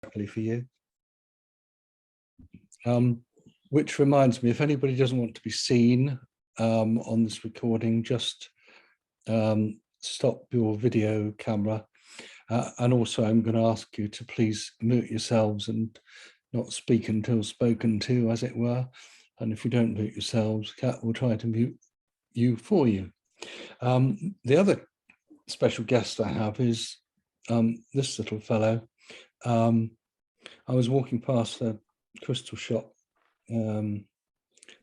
for you. Which reminds me, if anybody doesn't want to be seen on this recording, just stop your video camera. And also I'm going to ask you to please mute yourselves and not speak until spoken to, as it were. And if you don't mute yourselves, Kat will try to mute you for you. The other special guest I have is this little fellow. I was walking past a crystal shop a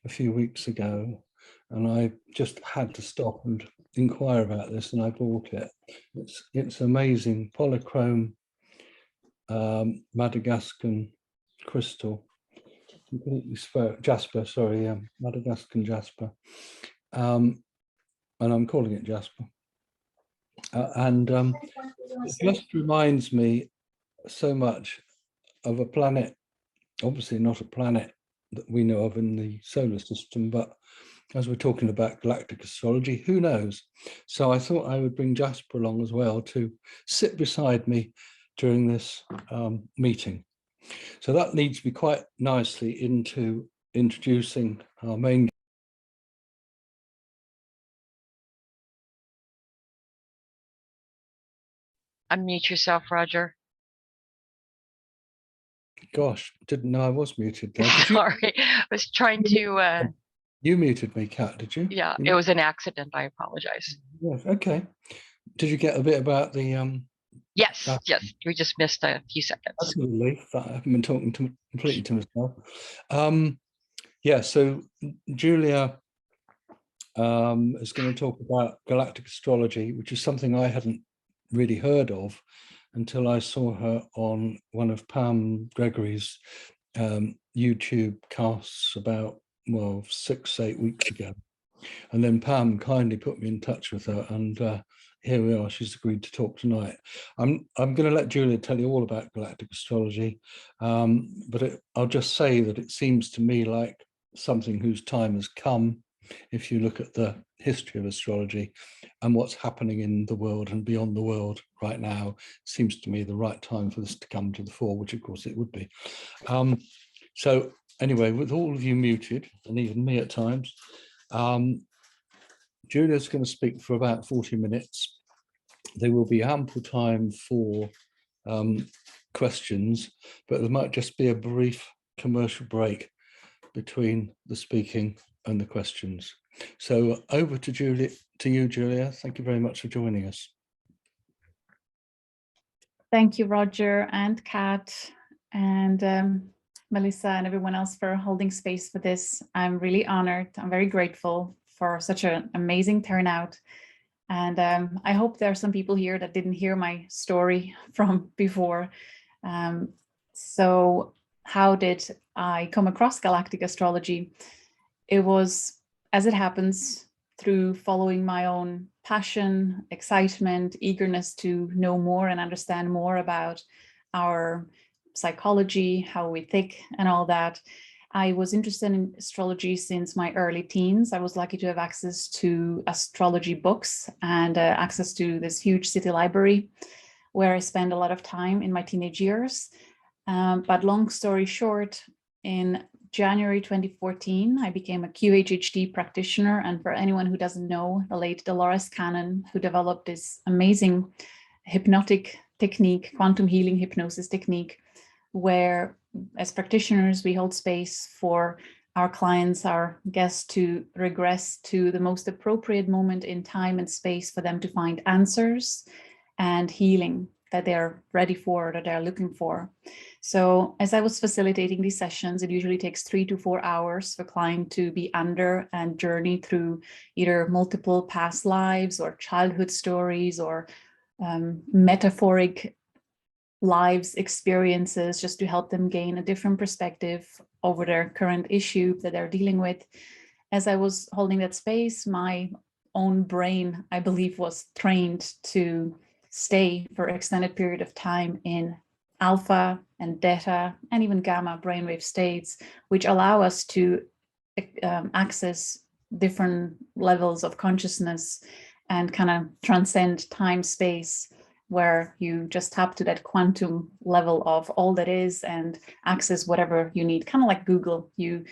few weeks ago, and I just had to stop and inquire about this, and I bought it. It's amazing, polychrome Madagascan crystal, jasper, sorry, Madagascan jasper, and I'm calling it jasper. It just reminds me so much of a planet, obviously not a planet that we know of in the solar system, but as we're talking about galactic astrology, who knows? So I thought I would bring Jasper along as well to sit beside me during this meeting. So that leads me quite nicely into introducing our main. Unmute yourself, Roger. Gosh, didn't know I was muted there. Sorry, I was trying to... You muted me, Kat, did you? Yeah, it was an accident. I apologize. Yes, okay. Did you get a bit about the... Yes, yes, we just missed a few seconds. That's a relief that I haven't been talking completely to myself. Yeah, so Julia is going to talk about galactic astrology, which is something I hadn't really heard of until I saw her on one of Pam Gregory's YouTube casts about, well, 6-8 weeks ago. And then Pam kindly put me in touch with her, and here we are. She's agreed to talk tonight. I'm going to let Julia tell you all about galactic astrology, but I'll just say that it seems to me like something whose time has come. If you look at the history of astrology and what's happening in the world and beyond the world right now, it seems to me the right time for this to come to the fore, which of course it would be. So anyway, with all of you muted, and even me at times, Julia's going to speak for about 40 minutes. There will be ample time for questions, but there might just be a brief commercial break between the speaking and the questions. So over to you, Julia. Thank you very much for joining us. Thank you, Roger and Kat and Melissa and everyone else for holding space for this. I'm really honored. I'm very grateful for such an amazing turnout. And I hope there are some people here that didn't hear my story from before. So how did I come across galactic astrology? It was, as it happens, through following my own passion, excitement, eagerness to know more and understand more about our psychology, how we think and all that. I was interested in astrology since my early teens. I was lucky to have access to astrology books and access to this huge city library where I spent a lot of time in my teenage years. But long story short, in January 2014, I became a QHHT practitioner. And for anyone who doesn't know, the late Dolores Cannon, who developed this amazing hypnotic technique, quantum healing hypnosis technique, where as practitioners, we hold space for our clients, our guests to regress to the most appropriate moment in time and space for them to find answers and healing that they're ready for, that they're looking for. So as I was facilitating these sessions, it usually takes 3 to 4 hours for a client to be under and journey through either multiple past lives or childhood stories or metaphoric lives experiences, just to help them gain a different perspective over their current issue that they're dealing with. As I was holding that space, my own brain, I believe, was trained to stay for an extended period of time in alpha and beta and even gamma brainwave states, which allow us to access different levels of consciousness and kind of transcend time, space, where you just tap to that quantum level of all that is and access whatever you need, kind of like Google. You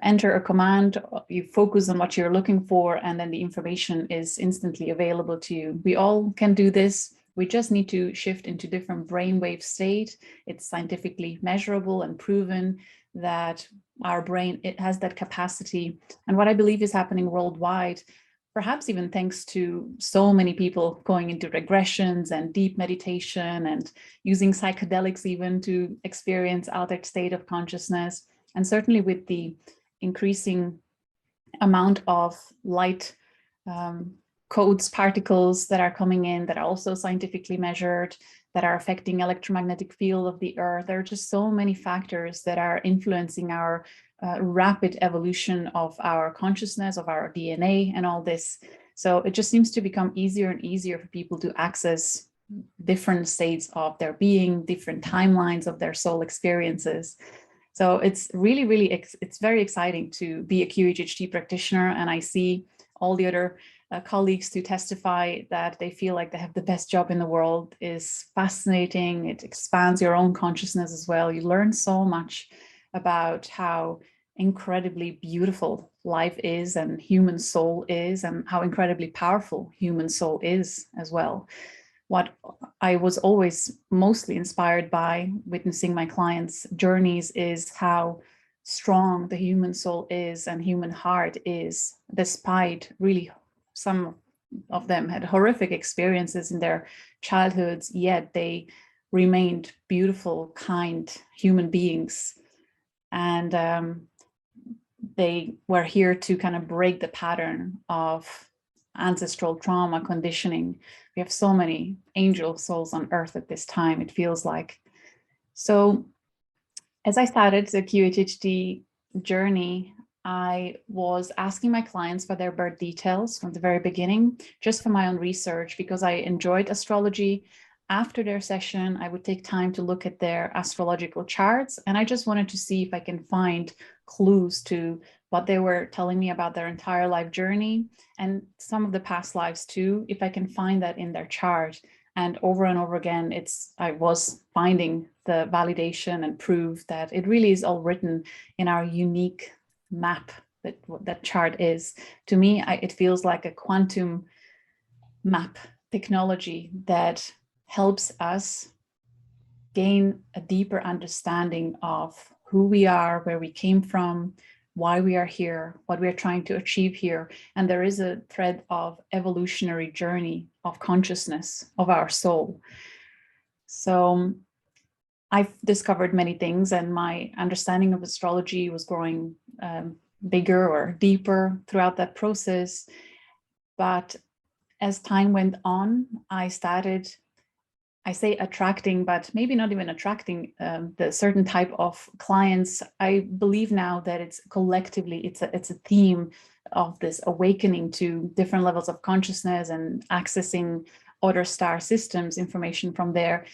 enter a command, you focus on what you're looking for, and then the information is instantly available to you. We all can do this. We just need to shift into different brainwave state. It's scientifically measurable and proven that our brain, it has that capacity. And what I believe is happening worldwide, perhaps even thanks to so many people going into regressions and deep meditation and using psychedelics even to experience altered state of consciousness. And certainly with the increasing amount of light codes, particles that are coming in that are also scientifically measured, that are affecting electromagnetic field of the earth. There are just so many factors that are influencing our rapid evolution of our consciousness, of our DNA and all this. So it just seems to become easier and easier for people to access different states of their being, different timelines of their soul experiences. So it's really, it's very exciting to be a QHHT practitioner. And I see all the other colleagues to testify that they feel like they have the best job in the world. Is fascinating. It expands your own consciousness as well. You learn so much about how incredibly beautiful life is and human soul is, and how incredibly powerful human soul is as well. What I was always mostly inspired by witnessing my clients' journeys is how strong the human soul is and human heart is, despite really some of them had horrific experiences in their childhoods, yet they remained beautiful, kind human beings. And they were here to kind of break the pattern of ancestral trauma conditioning. We have so many angel souls on earth at this time, it feels like. So as I started the QHHT journey, I was asking my clients for their birth details from the very beginning, just for my own research, because I enjoyed astrology. After their session, I would take time to look at their astrological charts, and I just wanted to see if I can find clues to what they were telling me about their entire life journey and some of the past lives too, if I can find that in their chart. And over again, I was finding the validation and proof that it really is all written in our unique map that chart is. To me, it feels like a quantum map technology that helps us gain a deeper understanding of who we are, where we came from, why we are here, what we are trying to achieve here. And there is a thread of evolutionary journey of consciousness of our soul. So I've discovered many things, and my understanding of astrology was growing bigger or deeper throughout that process. But as time went on, I started, I say attracting, but maybe not even attracting the certain type of clients. I believe now that it's collectively, it's a theme of this awakening to different levels of consciousness and accessing other star systems, information from there.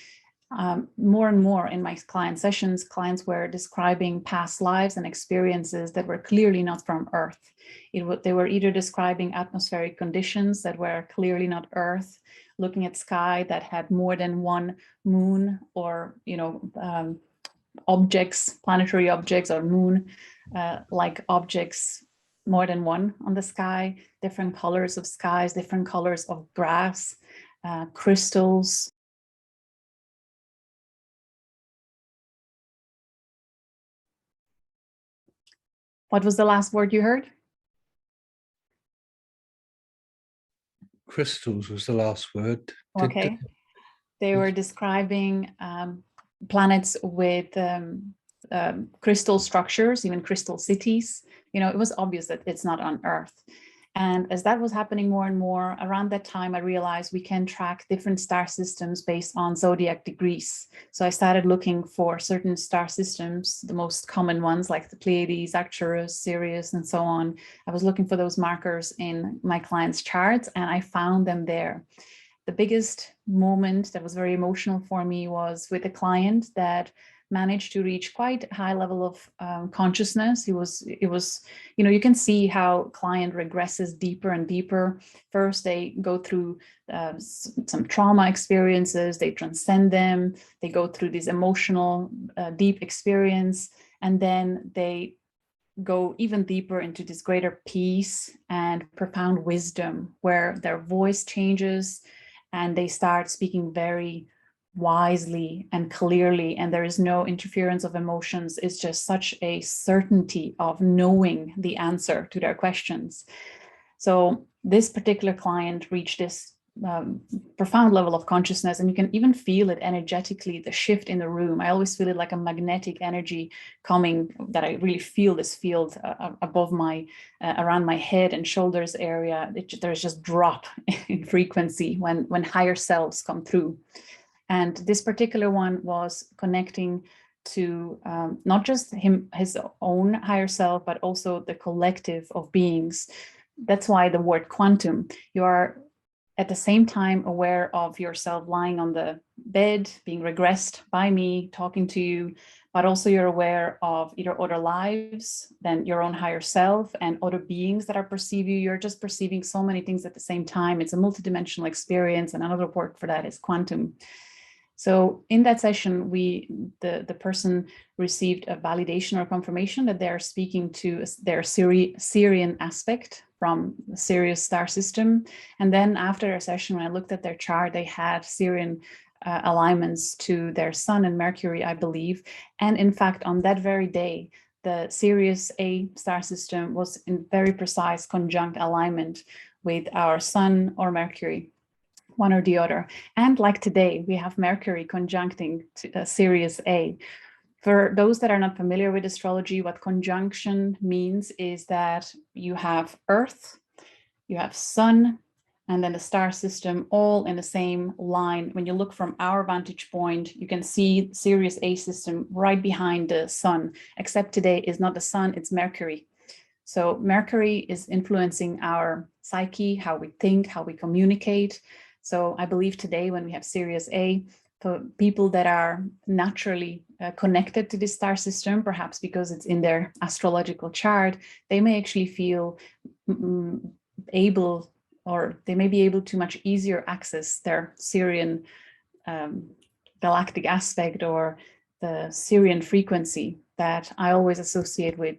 More and more in my client sessions, clients were describing past lives and experiences that were clearly not from Earth. They were either describing atmospheric conditions that were clearly not Earth, looking at sky that had more than one moon, or objects, planetary objects or moon like objects, more than one on the sky, different colors of skies, different colors of grass, crystals. What was the last word you heard? Crystals was the last word. Okay. They were describing planets with crystal structures, even crystal cities. It was obvious that it's not on Earth. And as that was happening more and more, around that time, I realized we can track different star systems based on zodiac degrees. So I started looking for certain star systems, the most common ones like the Pleiades, Arcturus, Sirius, and so on. I was looking for those markers in my clients' charts, and I found them there. The biggest moment that was very emotional for me was with a client that managed to reach quite a high level of consciousness. It was, you know, you can see how client regresses deeper and deeper. First, they go through some trauma experiences, they transcend them, they go through this emotional, deep experience, and then they go even deeper into this greater peace and profound wisdom, where their voice changes and they start speaking very wisely and clearly, and there is no interference of emotions. It's just such a certainty of knowing the answer to their questions. So this particular client reached this profound level of consciousness, and you can even feel it energetically, the shift in the room. I always feel it like a magnetic energy coming, that I really feel this field above my, around my head and shoulders area. There's just drop in frequency when higher selves come through. And this particular one was connecting to not just his own higher self, but also the collective of beings. That's why the word quantum. You are at the same time aware of yourself lying on the bed, being regressed by me, talking to you, but also you're aware of either other lives than your own higher self and other beings that are perceiving you. You're just perceiving so many things at the same time. It's a multidimensional experience, and another word for that is quantum. So in that session, the person received a validation or confirmation that they're speaking to their Sirian aspect from the Sirius star system. And then after a session, when I looked at their chart, they had Sirian alignments to their Sun and Mercury, I believe. And in fact, on that very day, the Sirius A star system was in very precise conjunct alignment with our Sun or Mercury, one or the other. And like today, we have Mercury conjuncting to Sirius A. For those that are not familiar with astrology, what conjunction means is that you have Earth, you have Sun, and then the star system all in the same line. When you look from our vantage point, you can see Sirius A system right behind the Sun, except today is not the Sun, it's Mercury. So Mercury is influencing our psyche, how we think, how we communicate. So I believe today when we have Sirius A, for people that are naturally connected to this star system, perhaps because it's in their astrological chart, they may actually feel able, or they may be able to much easier access their Sirian galactic aspect, or the Sirian frequency that I always associate with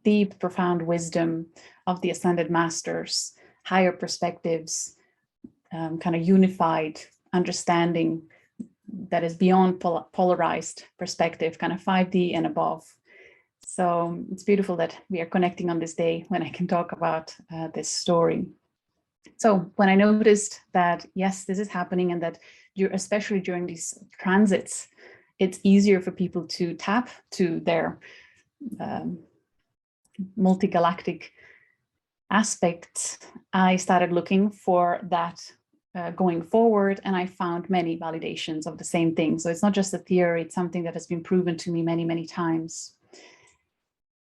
deep, profound wisdom of the ascended masters, higher perspectives, kind of unified understanding that is beyond polarized perspective, kind of 5D and above. So it's beautiful that we are connecting on this day when I can talk about this story. So when I noticed that, yes, this is happening, and that especially during these transits, it's easier for people to tap to their multi-galactic aspects, I started looking for that going forward, and I found many validations of the same thing. So it's not just a theory, it's something that has been proven to me many, many times.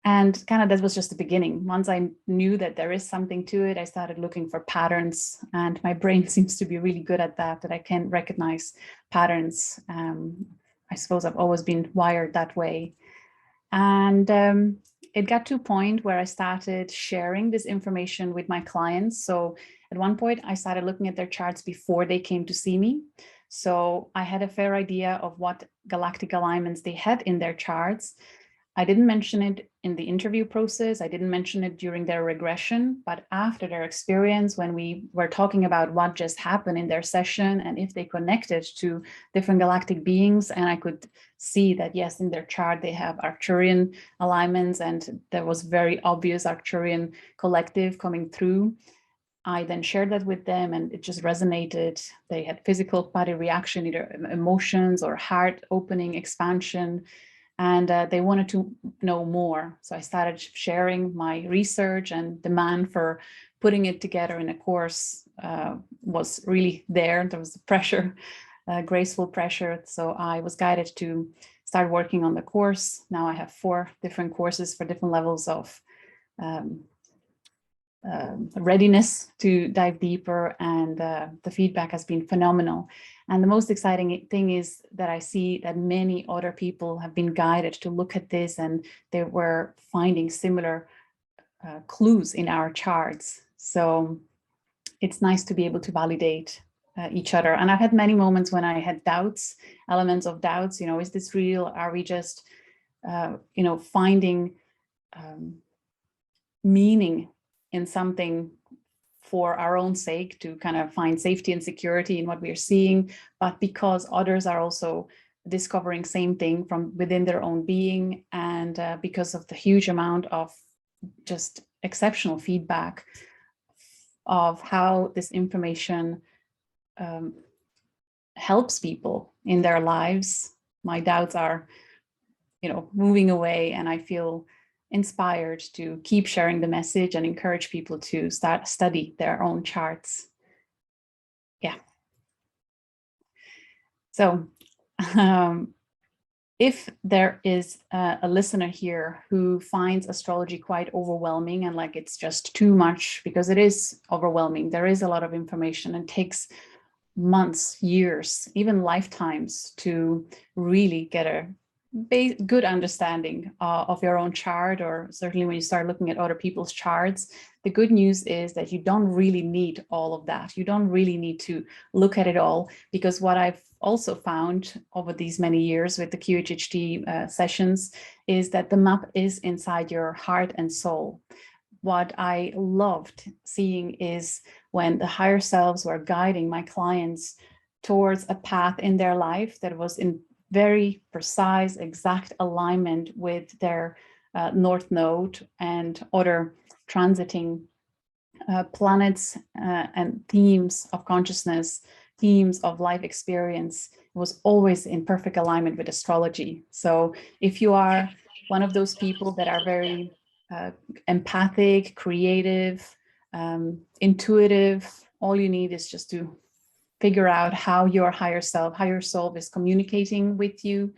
And kind of that was just the beginning. Once I knew that there is something to it, I started looking for patterns, and my brain seems to be really good at that I can recognize patterns. I suppose I've always been wired that way. And it got to a point where I started sharing this information with my clients. So at one point, I started looking at their charts before they came to see me. So I had a fair idea of what galactic alignments they had in their charts. I didn't mention it in the interview process. I didn't mention it during their regression, but after their experience, when we were talking about what just happened in their session and if they connected to different galactic beings, and I could see that, yes, in their chart, they have Arcturian alignments, and there was very obvious Arcturian collective coming through. I then shared that with them, and it just resonated. They had physical body reaction, either emotions or heart opening, expansion. And they wanted to know more. So I started sharing my research, and demand for putting it together in a course was really there. There was the pressure, graceful pressure. So I was guided to start working on the course. Now I have 4 different courses for different levels of readiness to dive deeper, and the feedback has been phenomenal. And the most exciting thing is that I see that many other people have been guided to look at this, and they were finding similar clues in our charts. So it's nice to be able to validate each other. And I've had many moments when I had doubts, elements of doubts, is this real? Are we just, finding meaning in something for our own sake, to kind of find safety and security in what we are seeing, but because others are also discovering same thing from within their own being, and because of the huge amount of just exceptional feedback of how this information helps people in their lives. My doubts are, moving away, and I feel inspired to keep sharing the message and encourage people to start study their own charts. Yeah. So if there is a listener here who finds astrology quite overwhelming and like it's just too much, because it is overwhelming, there is a lot of information and takes months, years, even lifetimes to really get a good understanding of your own chart, or certainly when you start looking at other people's charts. The good news is that you don't really need all of that. You don't really need to look at it all, because what I've also found over these many years with the QHHT sessions is that the map is inside your heart and soul. What I loved seeing is when the higher selves were guiding my clients towards a path in their life that was in very precise, exact alignment with their North Node and other transiting planets and themes of consciousness, themes of life experience. It was always in perfect alignment with astrology. So if you are one of those people that are very empathic, creative, intuitive, all you need is just to figure out how your higher self is communicating with you.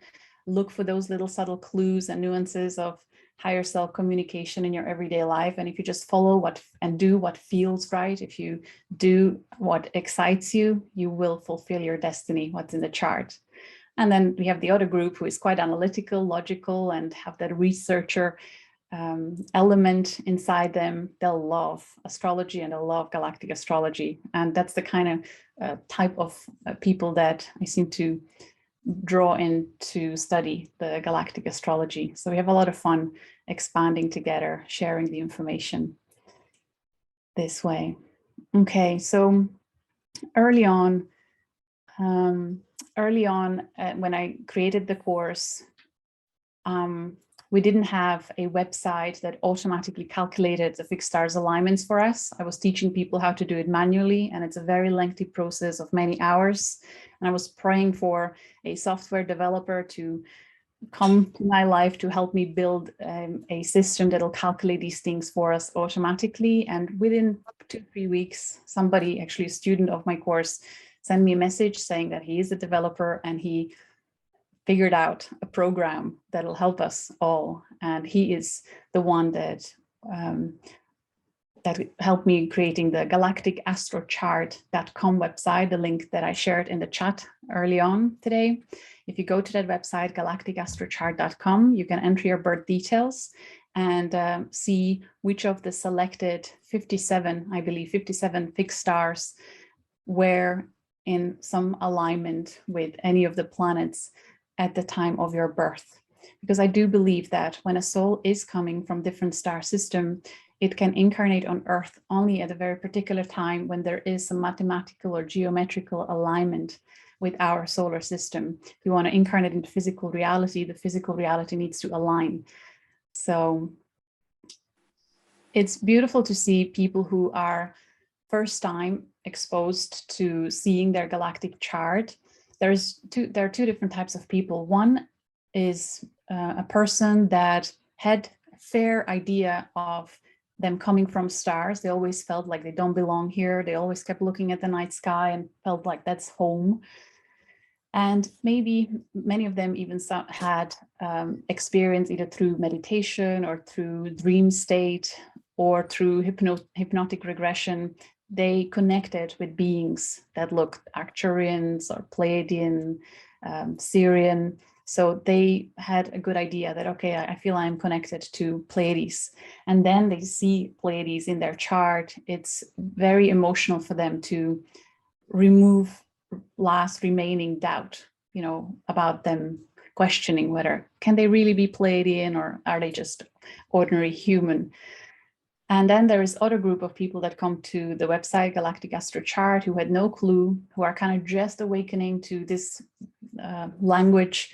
Look for those little subtle clues and nuances of higher self communication in your everyday life. And if you just follow and do what feels right, if you do what excites you, you will fulfill your destiny, what's in the chart. And then we have the other group who is quite analytical, logical, and have that researcher element inside them. They'll love astrology and they'll love galactic astrology. And that's the kind of type of people that I seem to draw in to study the galactic astrology. So we have a lot of fun expanding together, sharing the information this way. Okay, so early on when I created the course, we didn't have a website that automatically calculated the fixed stars alignments for us. I was teaching people how to do it manually, and it's a very lengthy process of many hours. And I was praying for a software developer to come to my life to help me build a system that'll calculate these things for us automatically. And within 2-3 weeks, somebody, actually a student of my course, sent me a message saying that he is a developer and he figured out a program that'll help us all. And he is the one that helped me creating the galacticastrochart.com website, the link that I shared in the chat early on today. If you go to that website, galacticastrochart.com, you can enter your birth details and see which of the selected 57, I believe 57 fixed stars were in some alignment with any of the planets at the time of your birth. Because I do believe that when a soul is coming from different star system, it can incarnate on Earth only at a very particular time when there is some mathematical or geometrical alignment with our solar system. If you want to incarnate into physical reality, the physical reality needs to align. So it's beautiful to see people who are first time exposed to seeing their galactic chart. There are two different types of people. One is a person that had a fair idea of them coming from stars. They always felt like they don't belong here. They always kept looking at the night sky and felt like that's home. And maybe many of them even had experience either through meditation or through dream state or through hypnotic regression they connected with beings that looked Arcturians or Pleiadian, Syrian. So they had a good idea that, okay, I feel I'm connected to Pleiades. And then they see Pleiades in their chart. It's very emotional for them to remove last remaining doubt, you know, about them questioning whether can they really be Pleiadian or are they just ordinary human. And then there is other group of people that come to the website Galactic Astro Chart who had no clue, who are kind of just awakening to this language,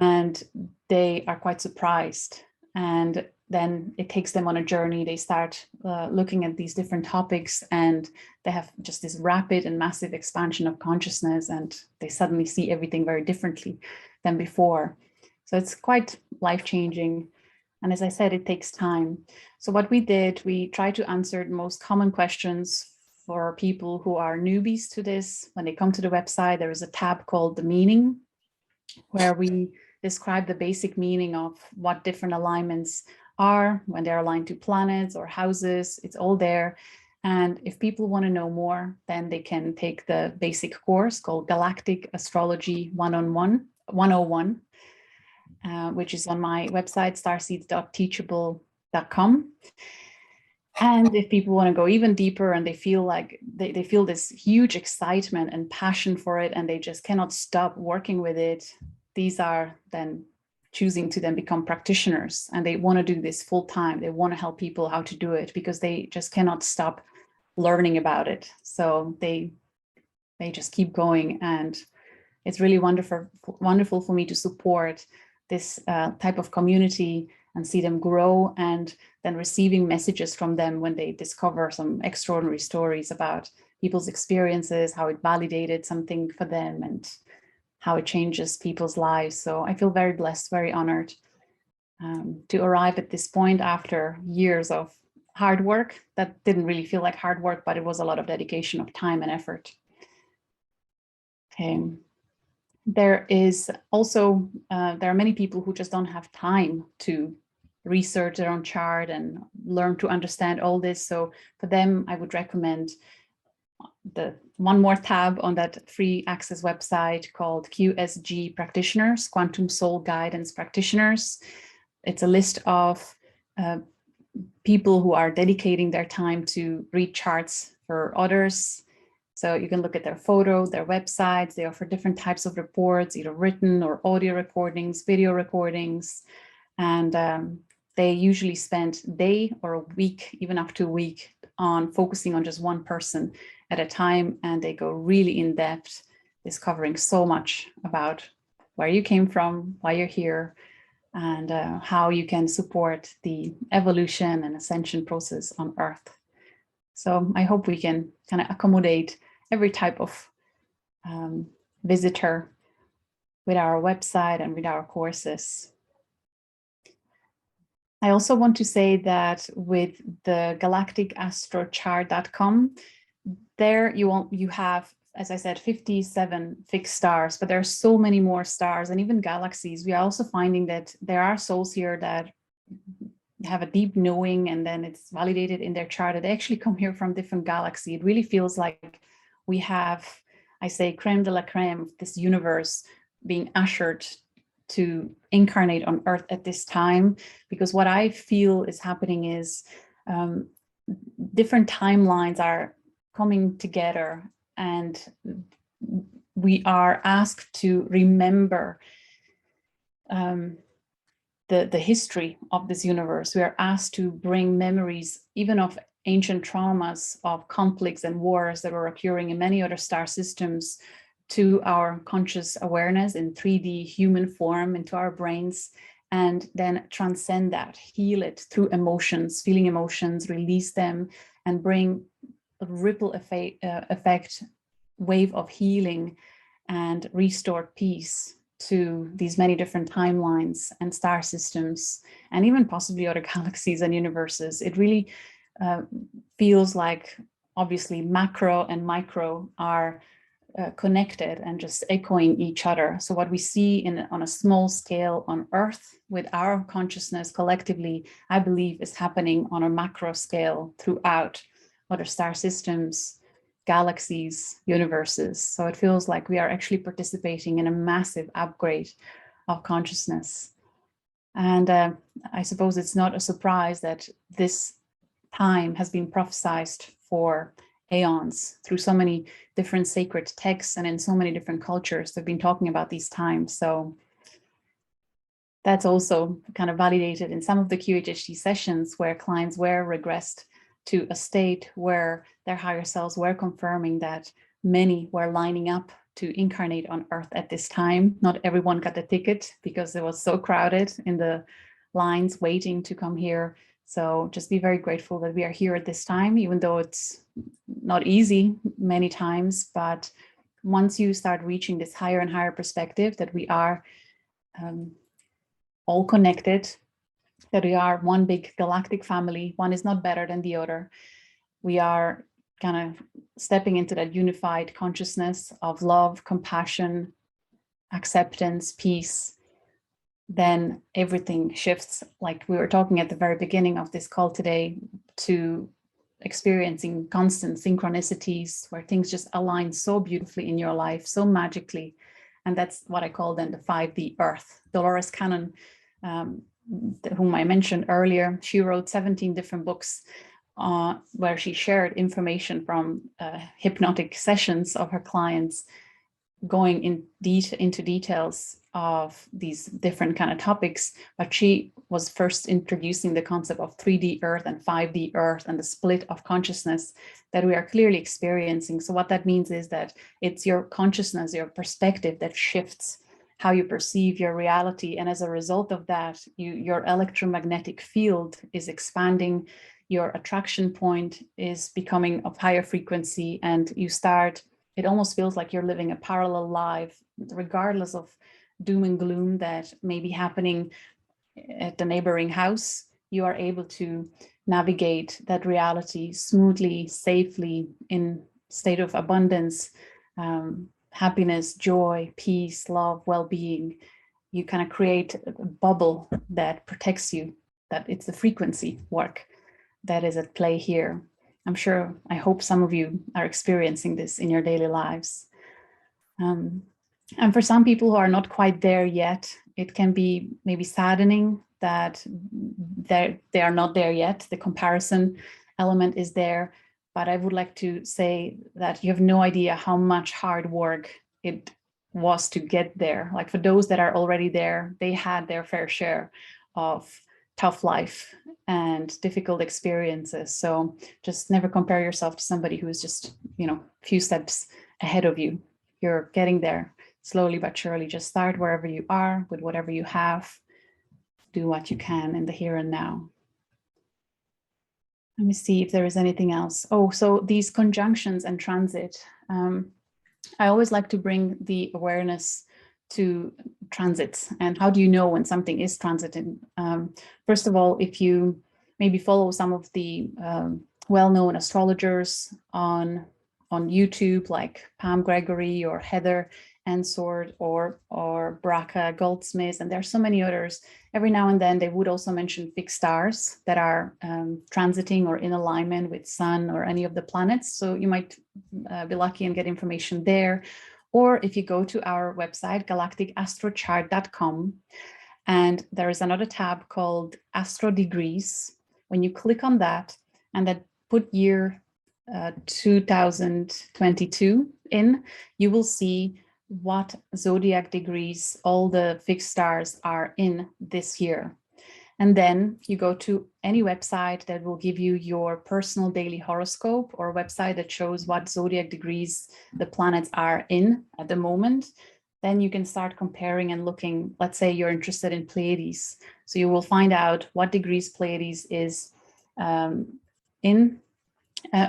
and they are quite surprised. And then it takes them on a journey. They start looking at these different topics, and they have just this rapid and massive expansion of consciousness, and they suddenly see everything very differently than before. So it's quite life-changing. And as I said, it takes time. So what we did, we tried to answer the most common questions for people who are newbies to this. When they come to the website, there is a tab called The Meaning, where we describe the basic meaning of what different alignments are when they're aligned to planets or houses. It's all there. And if people want to know more, then they can take the basic course called Galactic Astrology 101. Which is on my website, starseeds.teachable.com. And if people want to go even deeper and they feel like they feel this huge excitement and passion for it, and they just cannot stop working with it, these are then choosing to then become practitioners, and they want to do this full time. They want to help people how to do it because they just cannot stop learning about it. So they just keep going, and it's really wonderful for me to support this type of community and see them grow, and then receiving messages from them when they discover some extraordinary stories about people's experiences, how it validated something for them and how it changes people's lives. So I feel very blessed, very honored to arrive at this point after years of hard work that didn't really feel like hard work, but it was a lot of dedication of time and effort. Okay. There is also, there are many people who just don't have time to research their own chart and learn to understand all this. So for them, I would recommend the one more tab on that free access website called QSG Practitioners, Quantum Soul Guidance Practitioners. It's a list of people who are dedicating their time to read charts for others. So you can look at their photo, their websites. They offer different types of reports, either written or audio recordings, video recordings. And they usually spend a day or a week, even up to a week, on focusing on just one person at a time. And they go really in depth, discovering so much about where you came from, why you're here, and how you can support the evolution and ascension process on Earth. So I hope we can kind of accommodate every type of visitor with our website and with our courses. I also want to say that with the galacticastrochart.com, there you have, as I said, 57 fixed stars, but there are so many more stars and even galaxies. We are also finding that there are souls here that have a deep knowing, and then it's validated in their chart that they actually come here from different galaxies. It really feels like we have, I say, creme de la creme of this universe being ushered to incarnate on Earth at this time, because what I feel is happening is different timelines are coming together, and we are asked to remember the history of this universe. We are asked to bring memories even of ancient traumas, of conflicts and wars that were occurring in many other star systems to our conscious awareness in 3D human form, into our brains, and then transcend that, heal it through emotions, feeling emotions, release them, and bring a ripple effect, wave of healing and restored peace to these many different timelines and star systems, and even possibly other galaxies and universes. It really feels like, obviously, macro and micro are connected and just echoing each other. So what we see on a small scale on Earth with our consciousness collectively, I believe is happening on a macro scale throughout other star systems, galaxies, universes. So it feels like we are actually participating in a massive upgrade of consciousness. And I suppose it's not a surprise that this time has been prophesized for aeons through so many different sacred texts and in so many different cultures. They've been talking about these times. So that's also kind of validated in some of the QHHT sessions where clients were regressed to a state where their higher selves were confirming that many were lining up to incarnate on Earth at this time. Not everyone got the ticket because it was so crowded in the lines waiting to come here. So just be very grateful that we are here at this time, even though it's not easy many times. But once you start reaching this higher and higher perspective that we are all connected, that we are one big galactic family, one is not better than the other. We are kind of stepping into that unified consciousness of love, compassion, acceptance, peace. Then everything shifts, like we were talking at the very beginning of this call today, to experiencing constant synchronicities where things just align so beautifully in your life, so magically. And that's what I call then the 5D Earth. Dolores Cannon, whom I mentioned earlier, she wrote 17 different books where she shared information from hypnotic sessions of her clients, going into details of these different kind of topics. But she was first introducing the concept of 3D Earth and 5D Earth and the split of consciousness that we are clearly experiencing. So what that means is that it's your consciousness, your perspective that shifts how you perceive your reality. And as a result of that, your electromagnetic field is expanding, your attraction point is becoming of higher frequency, and you start, it almost feels like you're living a parallel life, regardless of doom and gloom that may be happening at the neighboring house. You are able to navigate that reality smoothly, safely, in state of abundance, happiness, joy, peace, love, well-being. You kind of create a bubble that protects you, that it's the frequency work that is at play here. I'm sure, I hope some of you are experiencing this in your daily lives. And for some people who are not quite there yet, it can be maybe saddening that they are not there yet. The comparison element is there. But I would like to say that you have no idea how much hard work it was to get there. Like for those that are already there, they had their fair share of tough life and difficult experiences. So just never compare yourself to somebody who is just, a few steps ahead of you. You're getting there slowly but surely. Just start wherever you are with whatever you have. Do what you can in the here and now. Let me see if there is anything else. Oh, so these conjunctions and transit. I always like to bring the awareness to transits. And how do you know when something is transiting? First of all, if you maybe follow some of the well-known astrologers on YouTube, like Pam Gregory or Heather Ensord or Braca Goldsmith, and there are so many others. Every now and then they would also mention fixed stars that are transiting or in alignment with Sun or any of the planets. So you might be lucky and get information there. Or if you go to our website, galacticastrochart.com, and there is another tab called Astro Degrees. When you click on that and then put year 2022 in, you will see what zodiac degrees all the fixed stars are in this year. And then you go to any website that will give you your personal daily horoscope, or a website that shows what zodiac degrees the planets are in at the moment. Then you can start comparing and looking. Let's say you're interested in Pleiades. So you will find out what degrees Pleiades is in,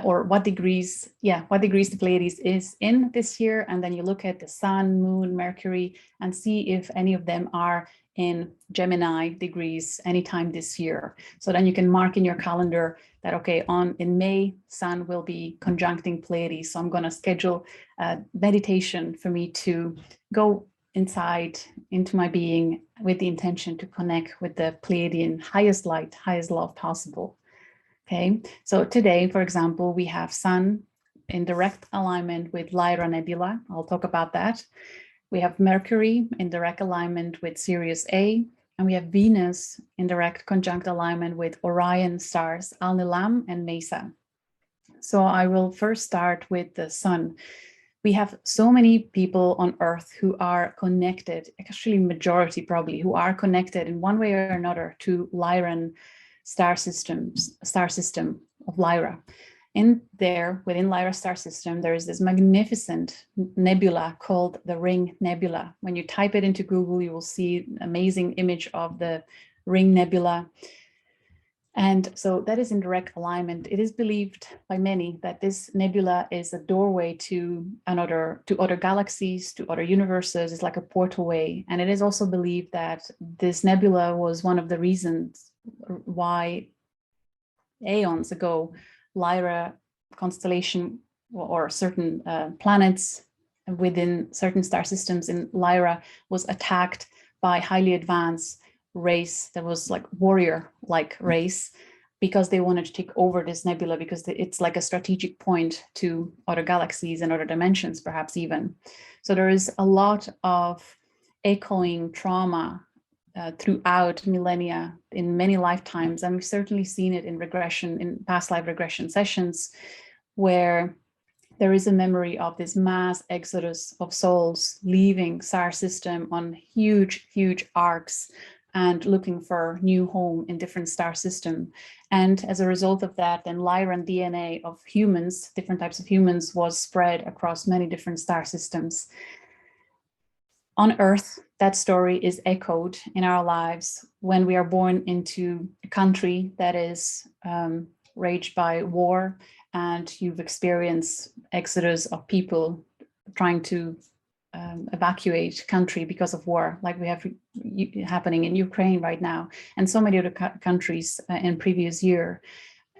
or what degrees the Pleiades is in this year. And then you look at the Sun, Moon, Mercury, and see if any of them are in Gemini degrees anytime this year. So then you can mark in your calendar that, okay, in May, Sun will be conjuncting Pleiades. So I'm going to schedule a meditation for me to go inside into my being with the intention to connect with the Pleiadian highest light, highest love possible. Okay, so today, for example, we have Sun in direct alignment with Lyra Nebula. I'll talk about that. We have Mercury in direct alignment with Sirius A, and we have Venus in direct conjunct alignment with Orion stars, Alnilam and Meissa. So I will first start with the Sun. We have so many people on Earth who are connected, actually majority probably, who are connected in one way or another to Lyran star system of Lyra. Within Lyra star system, there is this magnificent nebula called the Ring Nebula. When you type it into Google, you will see an amazing image of the Ring Nebula. And so that is in direct alignment. It is believed by many that this nebula is a doorway to other galaxies, to other universes. It's like a portalway. And it is also believed that this nebula was one of the reasons why aeons ago, Lyra constellation or certain planets within certain star systems in Lyra was attacked by highly advanced race that was like warrior-like race, because they wanted to take over this nebula, because it's like a strategic point to other galaxies and other dimensions, perhaps even. So there is a lot of echoing trauma throughout millennia in many lifetimes, and we've certainly seen it in past life regression sessions, where there is a memory of this mass exodus of souls leaving star system on huge arcs and looking for new home in different star system. And as a result of that, then Lyran DNA of humans, different types of humans, was spread across many different star systems. On Earth, that story is echoed in our lives when we are born into a country that is raged by war, and you've experienced exodus of people trying to evacuate country because of war, like we have happening in Ukraine right now, and so many other countries in previous year.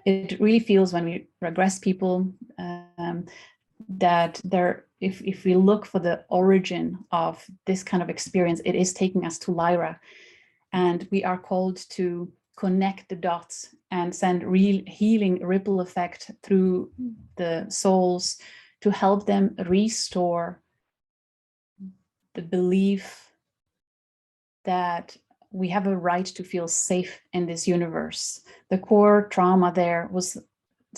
It really feels, when we regress people, that if we look for the origin of this kind of experience, it is taking us to Lyra, and we are called to connect the dots and send real healing ripple effect through the souls to help them restore the belief that we have a right to feel safe in this universe. The core trauma there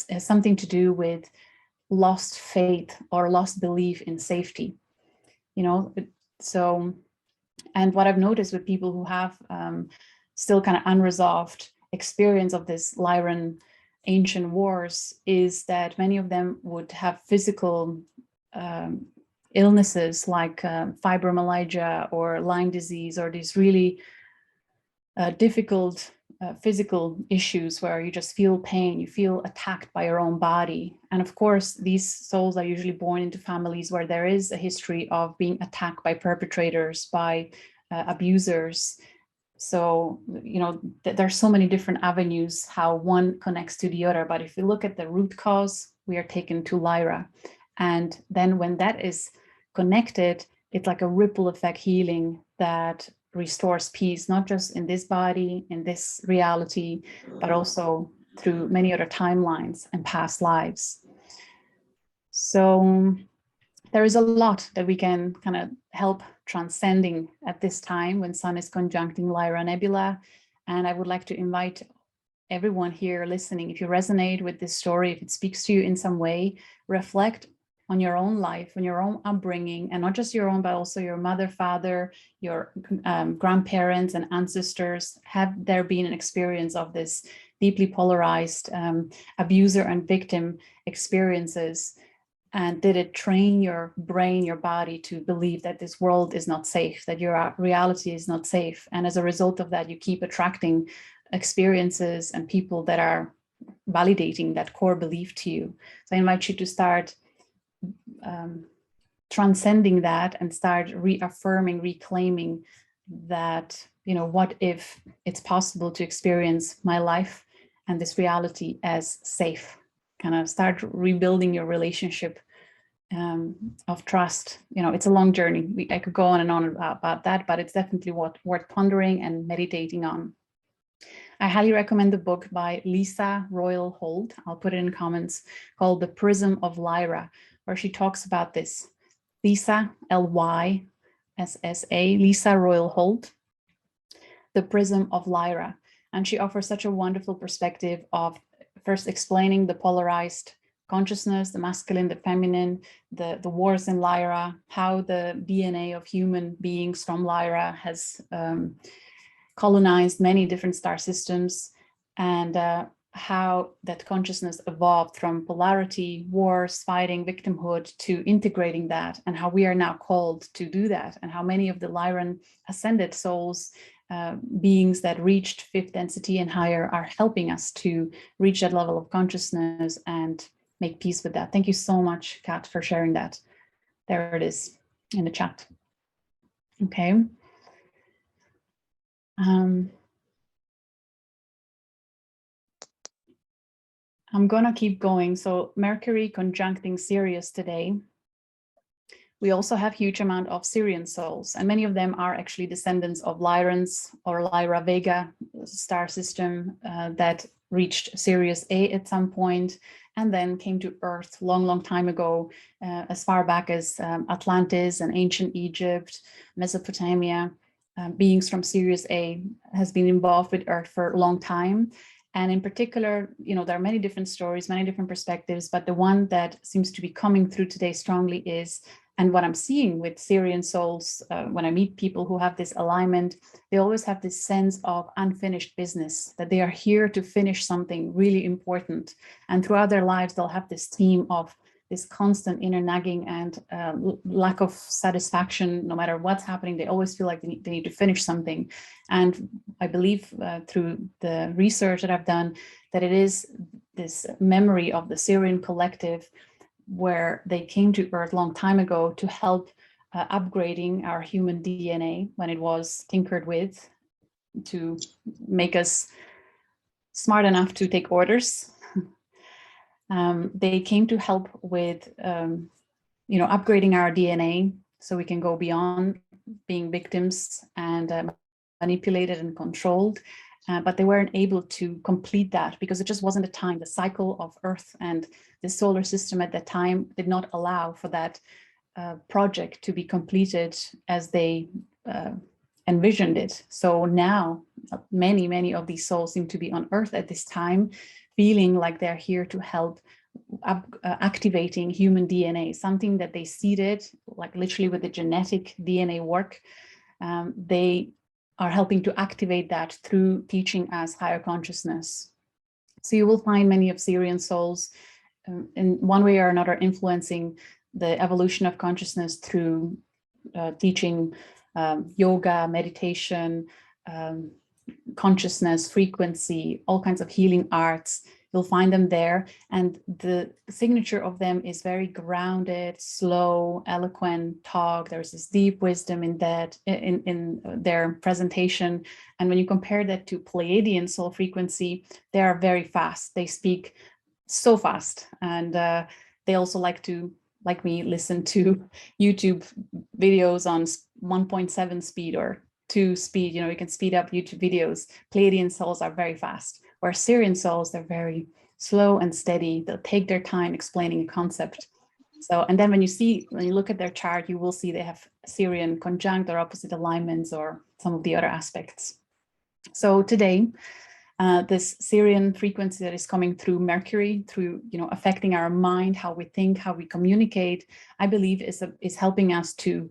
has something to do with lost faith or lost belief in safety, so, and what I've noticed with people who have still kind of unresolved experience of this Lyran ancient wars is that many of them would have physical illnesses like fibromyalgia or Lyme disease, or these really difficult physical issues where you just feel pain, you feel attacked by your own body. And of course, these souls are usually born into families where there is a history of being attacked by perpetrators, by abusers. So, there's so many different avenues how one connects to the other. But if you look at the root cause, we are taken to Lyra. And then when that is connected, it's like a ripple effect healing that restores peace, not just in this body, in this reality, but also through many other timelines and past lives. So there is a lot that we can kind of help transcending at this time when Sun is conjuncting Lyra Nebula. And I would like to invite everyone here listening, if you resonate with this story, if it speaks to you in some way, reflect on your own life, on your own upbringing, and not just your own, but also your mother, father, your grandparents and ancestors. Have there been an experience of this deeply polarized abuser and victim experiences? And did it train your brain, your body to believe that this world is not safe, that your reality is not safe? And as a result of that, you keep attracting experiences and people that are validating that core belief to you. So I invite you to start transcending that and start reaffirming, reclaiming that, what if it's possible to experience my life and this reality as safe? Kind of start rebuilding your relationship of trust. It's a long journey. I could go on and on about that, but it's definitely worth pondering and meditating on. I highly recommend the book by Lisa Royal Holt. I'll put it in comments, called The Prism of Lyra, where she talks about this. Lisa, Lyssa, Lisa Royal Holt, The Prism of Lyra. And she offers such a wonderful perspective of first explaining the polarized consciousness, the masculine, the feminine, the wars in Lyra, how the DNA of human beings from Lyra has colonized many different star systems, and how that consciousness evolved from polarity, wars, fighting, victimhood, to integrating that, and how we are now called to do that, and how many of the Lyran ascended souls, beings that reached fifth density and higher, are helping us to reach that level of consciousness and make peace with that. Thank you so much, Kat, for sharing that. There it is in the chat. Okay. I'm gonna keep going. So Mercury conjuncting Sirius today. We also have huge amount of Sirian souls, and many of them are actually descendants of Lyrans or Lyra Vega star system that reached Sirius A at some point, and then came to Earth long time ago, as far back as Atlantis and ancient Egypt, Mesopotamia. Beings from Sirius A has been involved with Earth for a long time. And in particular, you know, there are many different stories, many different perspectives, but the one that seems to be coming through today strongly is, and what I'm seeing with Sirian souls, when I meet people who have this alignment, they always have this sense of unfinished business, that they are here to finish something really important. And throughout their lives, they'll have this theme of this constant inner nagging and lack of satisfaction. No matter what's happening, they always feel like they need to finish something. And I believe through the research that I've done, that it is this memory of the Sirian collective, where they came to Earth a long time ago to help upgrading our human DNA when it was tinkered with to make us smart enough to take orders. They came to help with, you know, upgrading our DNA so we can go beyond being victims and manipulated and controlled. But they weren't able to complete that because it just wasn't the time. The cycle of Earth and the solar system at that time did not allow for that project to be completed as they envisioned it. So now many of these souls seem to be on Earth at this time, feeling like they're here to help activating human DNA, something that they seeded, like literally with the genetic DNA work. They are helping to activate that through teaching us higher consciousness. So you will find many of Sirian souls in one way or another influencing the evolution of consciousness through teaching yoga, meditation, consciousness, frequency, all kinds of healing arts. You'll find them there. And the signature of them is very grounded, slow, eloquent talk. There's this deep wisdom in that, in their presentation. And when you compare that to Pleiadian soul frequency, they are very fast. They speak so fast. And they also like to, like me, listen to YouTube videos on 1.7 speed or 2 speed. You know, you can speed up YouTube videos. Pleiadian souls are very fast, where Sirian souls, they're very slow and steady. They'll take their time explaining a concept. So, and then when you look at their chart, you will see they have Sirian conjunct or opposite alignments or some of the other aspects. So today, this Sirian frequency that is coming through Mercury, through, you know, affecting our mind, how we think, how we communicate, I believe is helping us to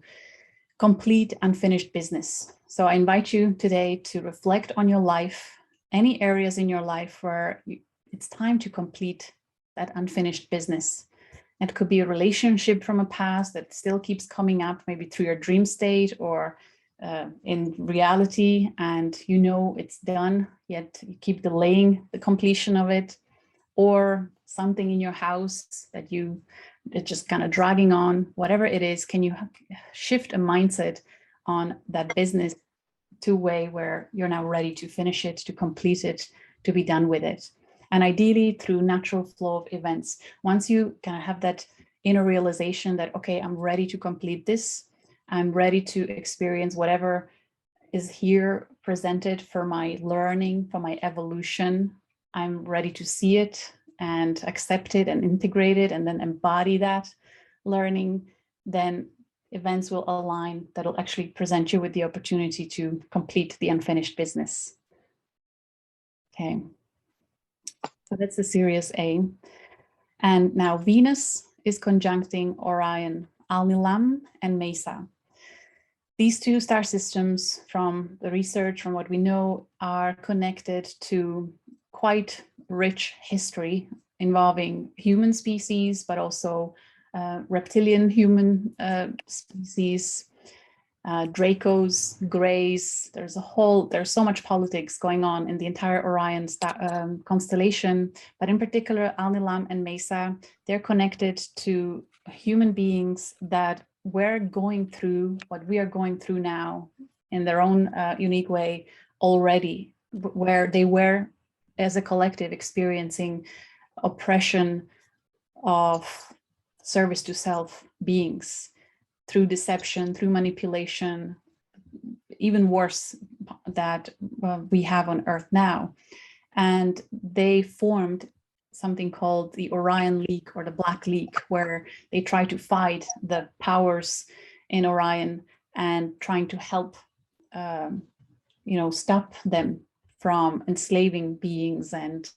complete unfinished business. So I invite you today to reflect on your life, any areas in your life where it's time to complete that unfinished business. It could be a relationship from a past that still keeps coming up, maybe through your dream state or in reality, and you know it's done, yet you keep delaying the completion of it, or something in your house that it's just kind of dragging on. Whatever it is, can you shift a mindset on that business to a way where you're now ready to finish it, to complete it, to be done with it? And ideally through natural flow of events. Once you kind of have that inner realization that, okay, I'm ready to complete this, I'm ready to experience whatever is here presented for my learning, for my evolution. I'm ready to see it and accept it and integrate it and then embody that learning, then events will align that will actually present you with the opportunity to complete the unfinished business. Okay, so that's the Sirius A. And now Venus is conjuncting Orion Alnilam and Meissa. These two star systems, from the research, from what we know, are connected to quite rich history involving human species, but also reptilian human species, Dracos, Greys. There's so much politics going on in the entire Orion constellation, but in particular, Alnilam and Meissa, they're connected to human beings that were going through what we are going through now in their own unique way already, where they were as a collective experiencing oppression of service to self beings through deception, through manipulation, even worse that we have on Earth now. And they formed something called the Orion League or the Black League, where they try to fight the powers in Orion and trying to help, stop them from enslaving beings and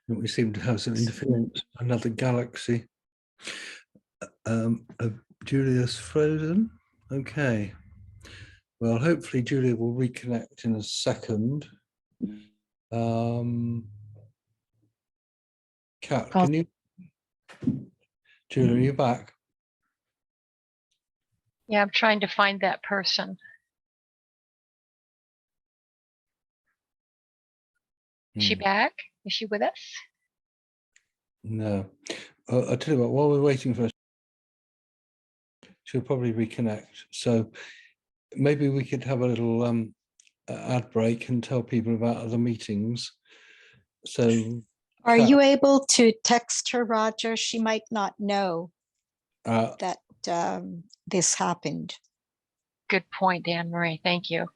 we seem to have some interference. Another galaxy. Julia's frozen. Okay. Well, hopefully Julia will reconnect in a second. Kat, can you? Julia, are you back? Yeah, I'm trying to find that person. Is she back? Is she with us? No. I'll tell you what, while we're waiting for her, she'll probably reconnect. So maybe we could have a little ad break and tell people about other meetings. So are you able to text her, Roger? She might not know that this happened. Good point, Anne Marie. Thank you.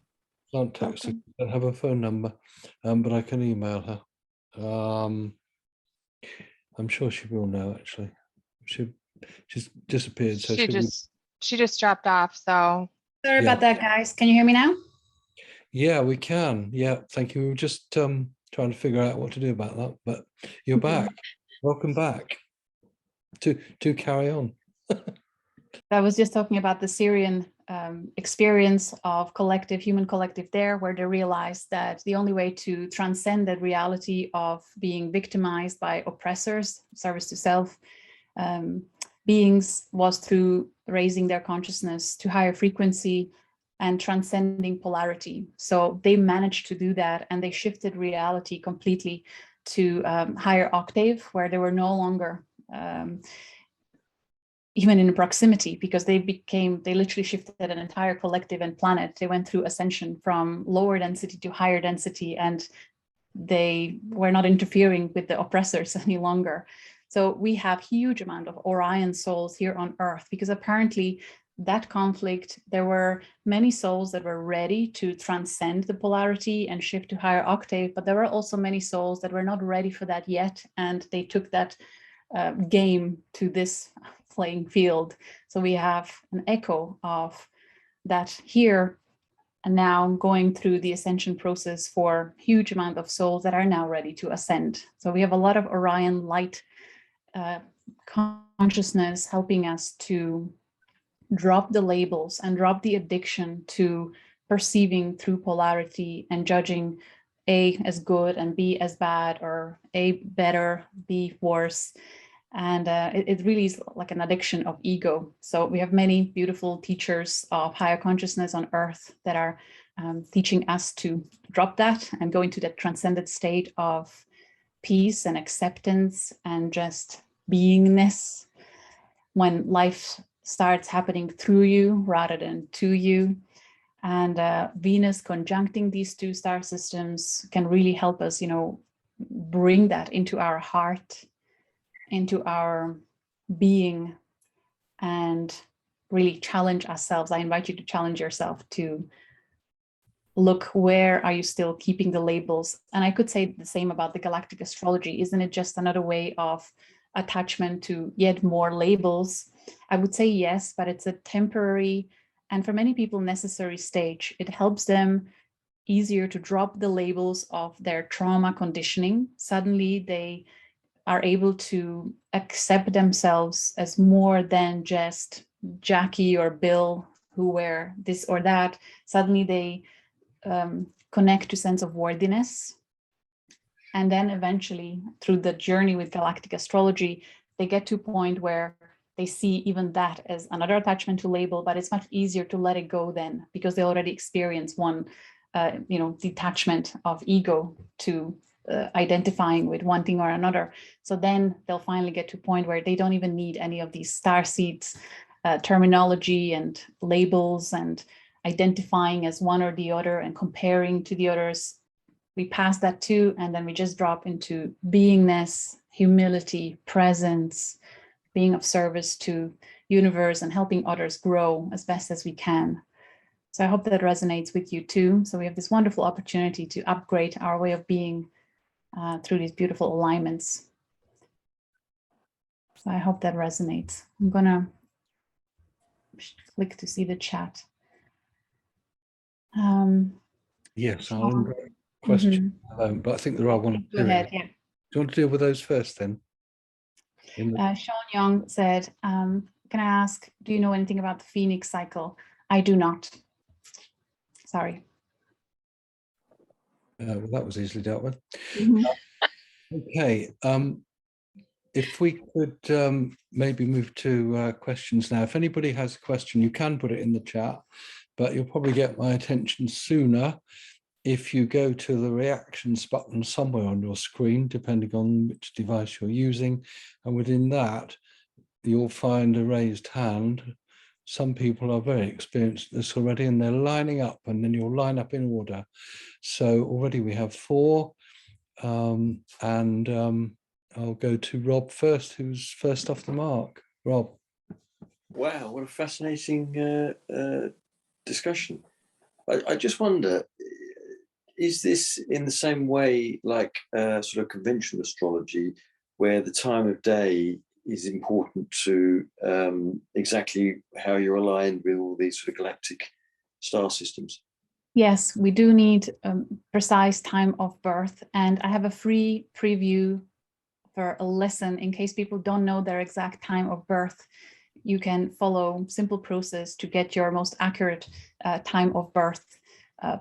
Can't text her. I don't have a phone number, but I can email her. I'm sure she will know. Actually, she's disappeared. So she just dropped off. So sorry about that, guys. Can you hear me now? Yeah, we can. Yeah, thank you. We were just trying to figure out what to do about that, but you're back. Welcome back. To carry on. I was just talking about the Syrian experience of human collective there, where they realized that the only way to transcend that reality of being victimized by oppressors, service to self beings, was through raising their consciousness to higher frequency and transcending polarity. So they managed to do that, and they shifted reality completely to higher octave, where they were no longer even in proximity, because they literally shifted an entire collective and planet. They went through ascension from lower density to higher density, and they were not interfering with the oppressors any longer. So we have huge amount of Orion souls here on Earth, because apparently that conflict, there were many souls that were ready to transcend the polarity and shift to higher octave, but there were also many souls that were not ready for that yet, and they took that game to this playing field. So we have an echo of that here, and now going through the ascension process for huge amount of souls that are now ready to ascend. So we have a lot of Orion light consciousness helping us to drop the labels and drop the addiction to perceiving through polarity and judging A as good and B as bad, or A better, B worse. And it really is like an addiction of ego. So we have many beautiful teachers of higher consciousness on Earth that are teaching us to drop that and go into that transcended state of peace and acceptance and just beingness, when life starts happening through you rather than to you. And Venus conjuncting these two star systems can really help us, bring that into our heart, into our being, and really challenge ourselves. I invite you to challenge yourself to look, where are you still keeping the labels? And I could say the same about the Galactic Astrology. Isn't it just another way of attachment to yet more labels? I would say yes, but it's a temporary and for many people necessary stage. It helps them easier to drop the labels of their trauma conditioning. Suddenly they are able to accept themselves as more than just Jackie or Bill who wear this or that. Suddenly they connect to sense of worthiness. And then eventually through the journey with Galactic Astrology, they get to a point where they see even that as another attachment to label, but it's much easier to let it go then, because they already experience one, detachment of ego to identifying with one thing or another. So then they'll finally get to a point where they don't even need any of these starseeds terminology and labels and identifying as one or the other and comparing to the others. We pass that too, and then we just drop into beingness, humility, presence, being of service to universe and helping others grow as best as we can. So I hope that resonates with you too. So we have this wonderful opportunity to upgrade our way of being through these beautiful alignments. So I hope that resonates. I'm gonna click to see the chat. Yes, I'll invite questions, but I think there are one or two. Go ahead, yeah. Do you want to deal with those first then? Sean Young said, can I ask, do you know anything about the Phoenix cycle? I do not. Sorry. Well, that was easily dealt with. Okay. If we could maybe move to questions now. If anybody has a question, you can put it in the chat, but you'll probably get my attention sooner if you go to the reactions button somewhere on your screen, depending on which device you're using. And within that, you'll find a raised hand. Some people are very experienced at this already, and they're lining up, and then you'll line up in order. So already we have 4, I'll go to Rob first, who's first off the mark. Rob. Wow, what a fascinating discussion. I just wonder, is this in the same way like sort of conventional astrology, where the time of day is important to exactly how you're aligned with all these sort of galactic star systems? Yes, we do need precise time of birth. And I have a free preview for a lesson in case people don't know their exact time of birth. You can follow simple process to get your most accurate time of birth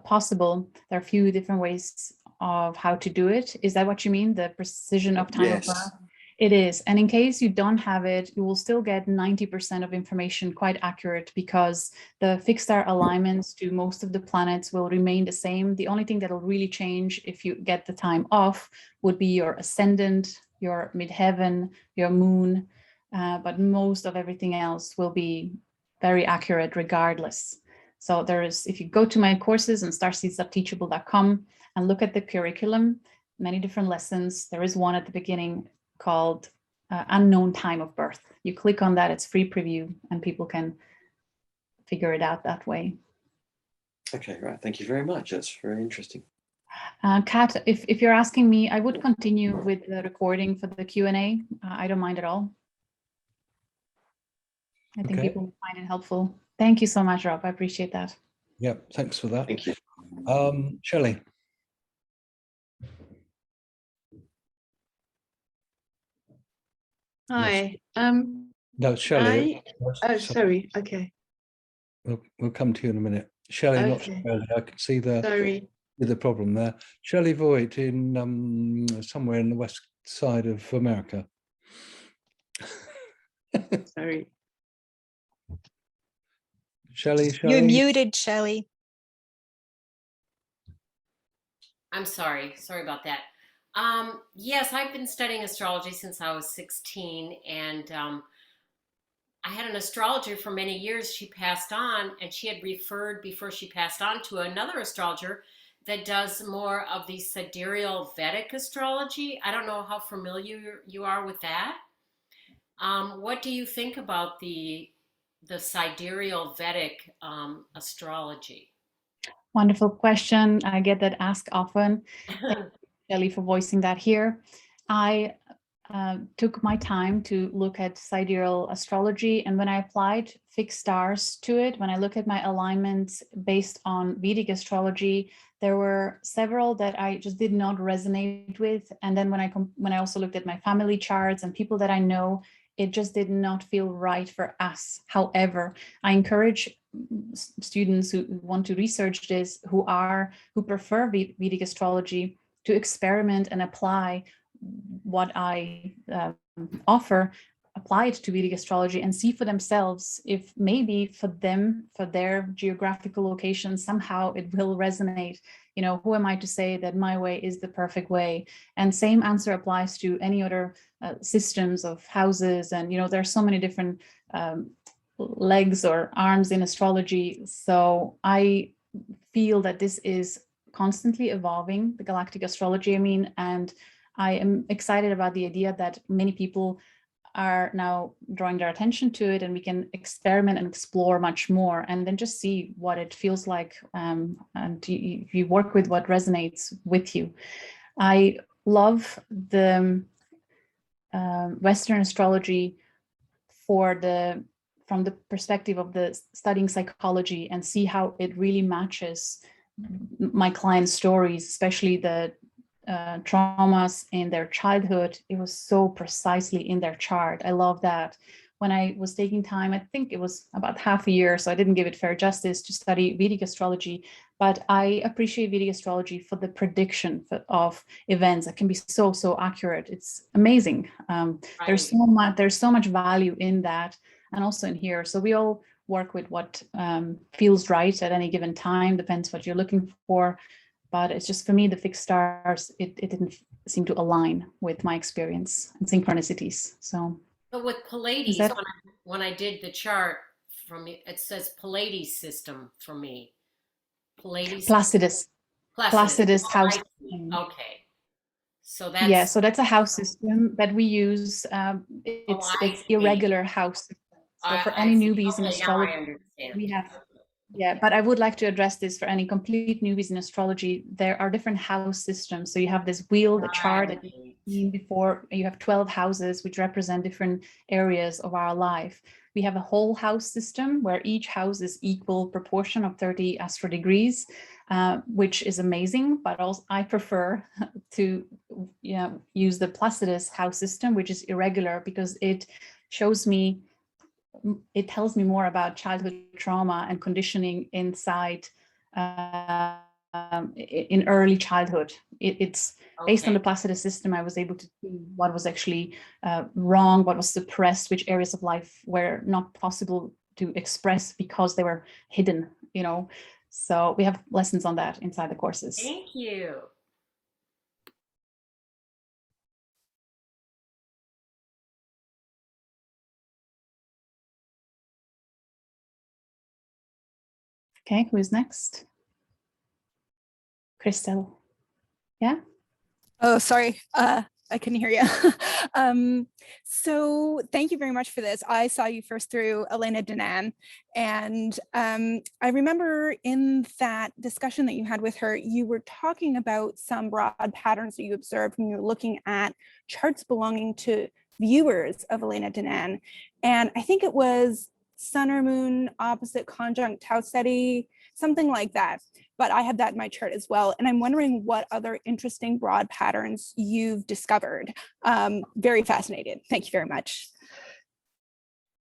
possible. There are a few different ways of how to do it. Is that what you mean? The precision of time of birth? It is. And in case you don't have it, you will still get 90% of information quite accurate, because the fixed star alignments to most of the planets will remain the same. The only thing that will really change if you get the time off would be your ascendant, your midheaven, your moon, but most of everything else will be very accurate regardless. So there is, if you go to my courses on starseeds.teachable.com and look at the curriculum, many different lessons, there is one at the beginning called Unknown Time of Birth. You click on that, it's free preview, and people can figure it out that way. Okay, right. Thank you very much. That's very interesting. Kat, if you're asking me, I would continue with the recording for the Q&A. I don't mind at all. I think people will find it helpful. Thank you so much, Rob. I appreciate that. Yeah, thanks for that. Thank you. Shelley. Hi. No, Shelley. Oh, sorry. Okay. We'll come to you in a minute. Shelley, not Okay. Shelley. I can see Sorry. the problem there. Shelley Voigt in somewhere in the west side of America. Sorry. Shelley. You're muted, Shelley. I'm sorry. Sorry about that. Yes, I've been studying astrology since I was 16, and I had an astrologer for many years. She passed on, and she had referred before she passed on to another astrologer that does more of the sidereal Vedic astrology. I don't know how familiar you are with that. What do you think about the sidereal Vedic astrology? Wonderful question. I get that asked often. Thank you, Shelley, for voicing that here. I took my time to look at sidereal astrology, and when I applied fixed stars to it, when I look at my alignments based on Vedic astrology, there were several that I just did not resonate with. And then when I also looked at my family charts and people that I know, it just did not feel right for us. However, I encourage students who want to research this, who prefer Vedic astrology, to experiment and apply what I offer, apply it to Vedic astrology and see for themselves if maybe for them, for their geographical location, somehow it will resonate. You know, who am I to say that my way is the perfect way? And same answer applies to any other systems of houses. And, you know, there are so many different legs or arms in astrology. So I feel that this is constantly evolving, the galactic astrology, I mean, and I am excited about the idea that many people are now drawing their attention to it, and we can experiment and explore much more, and then just see what it feels like, and you work with what resonates with you. I love the Western astrology from the perspective of the studying psychology, and see how it really matches my clients' stories, especially the traumas in their childhood. It was so precisely in their chart. I love that. When I was taking time, I think it was about half a year, so I didn't give it fair justice, to study Vedic astrology, but I appreciate Vedic astrology for the prediction of events that can be so accurate. It's amazing. Right. There's so much value in that, and also in here. So we all work with what feels right at any given time, depends what you're looking for. But it's just, for me, the fixed stars, it didn't seem to align with my experience and synchronicities. So, but with Pleiades, when I did the chart from it says Pleiades system for me. Pleiades. Placidus house. Okay. So that's so that's a house system that we use. It's irregular house. So for any newbies in astrology, we have. Yeah, but I would like to address this for any complete newbies in astrology. There are different house systems. So you have this wheel, the chart that you've seen before. You have 12 houses, which represent different areas of our life. We have a whole house system where each house is equal proportion of 30 astro degrees, which is amazing. But also I prefer to use the Placidus house system, which is irregular, because it tells me more about childhood trauma and conditioning inside in early childhood. It's based on the Placidus system. I was able to see what was actually wrong, what was suppressed, which areas of life were not possible to express because they were hidden, you know. So we have lessons on that inside the courses. Thank you. Okay, who is next? Crystal. Yeah? Oh, sorry. I couldn't hear you. So thank you very much for this. I saw you first through Elena Danan, and I remember in that discussion that you had with her, you were talking about some broad patterns that you observed when you were looking at charts belonging to viewers of Elena Danan. And I think it was Sun or Moon opposite conjunct Tau Ceti, something like that. But I have that in my chart as well. And I'm wondering what other interesting broad patterns you've discovered. Very fascinated. Thank you very much.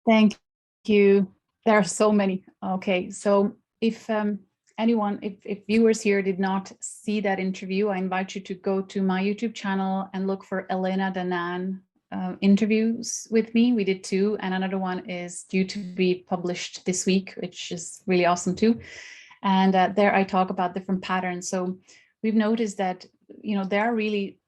Thank you. There are so many. Okay, so if if viewers here did not see that interview, I invite you to go to my YouTube channel and look for Elena Danan interviews with me. We did 2, and another one is due to be published this week, which is really awesome too. And there I talk about different patterns. So we've noticed that, you know, there are really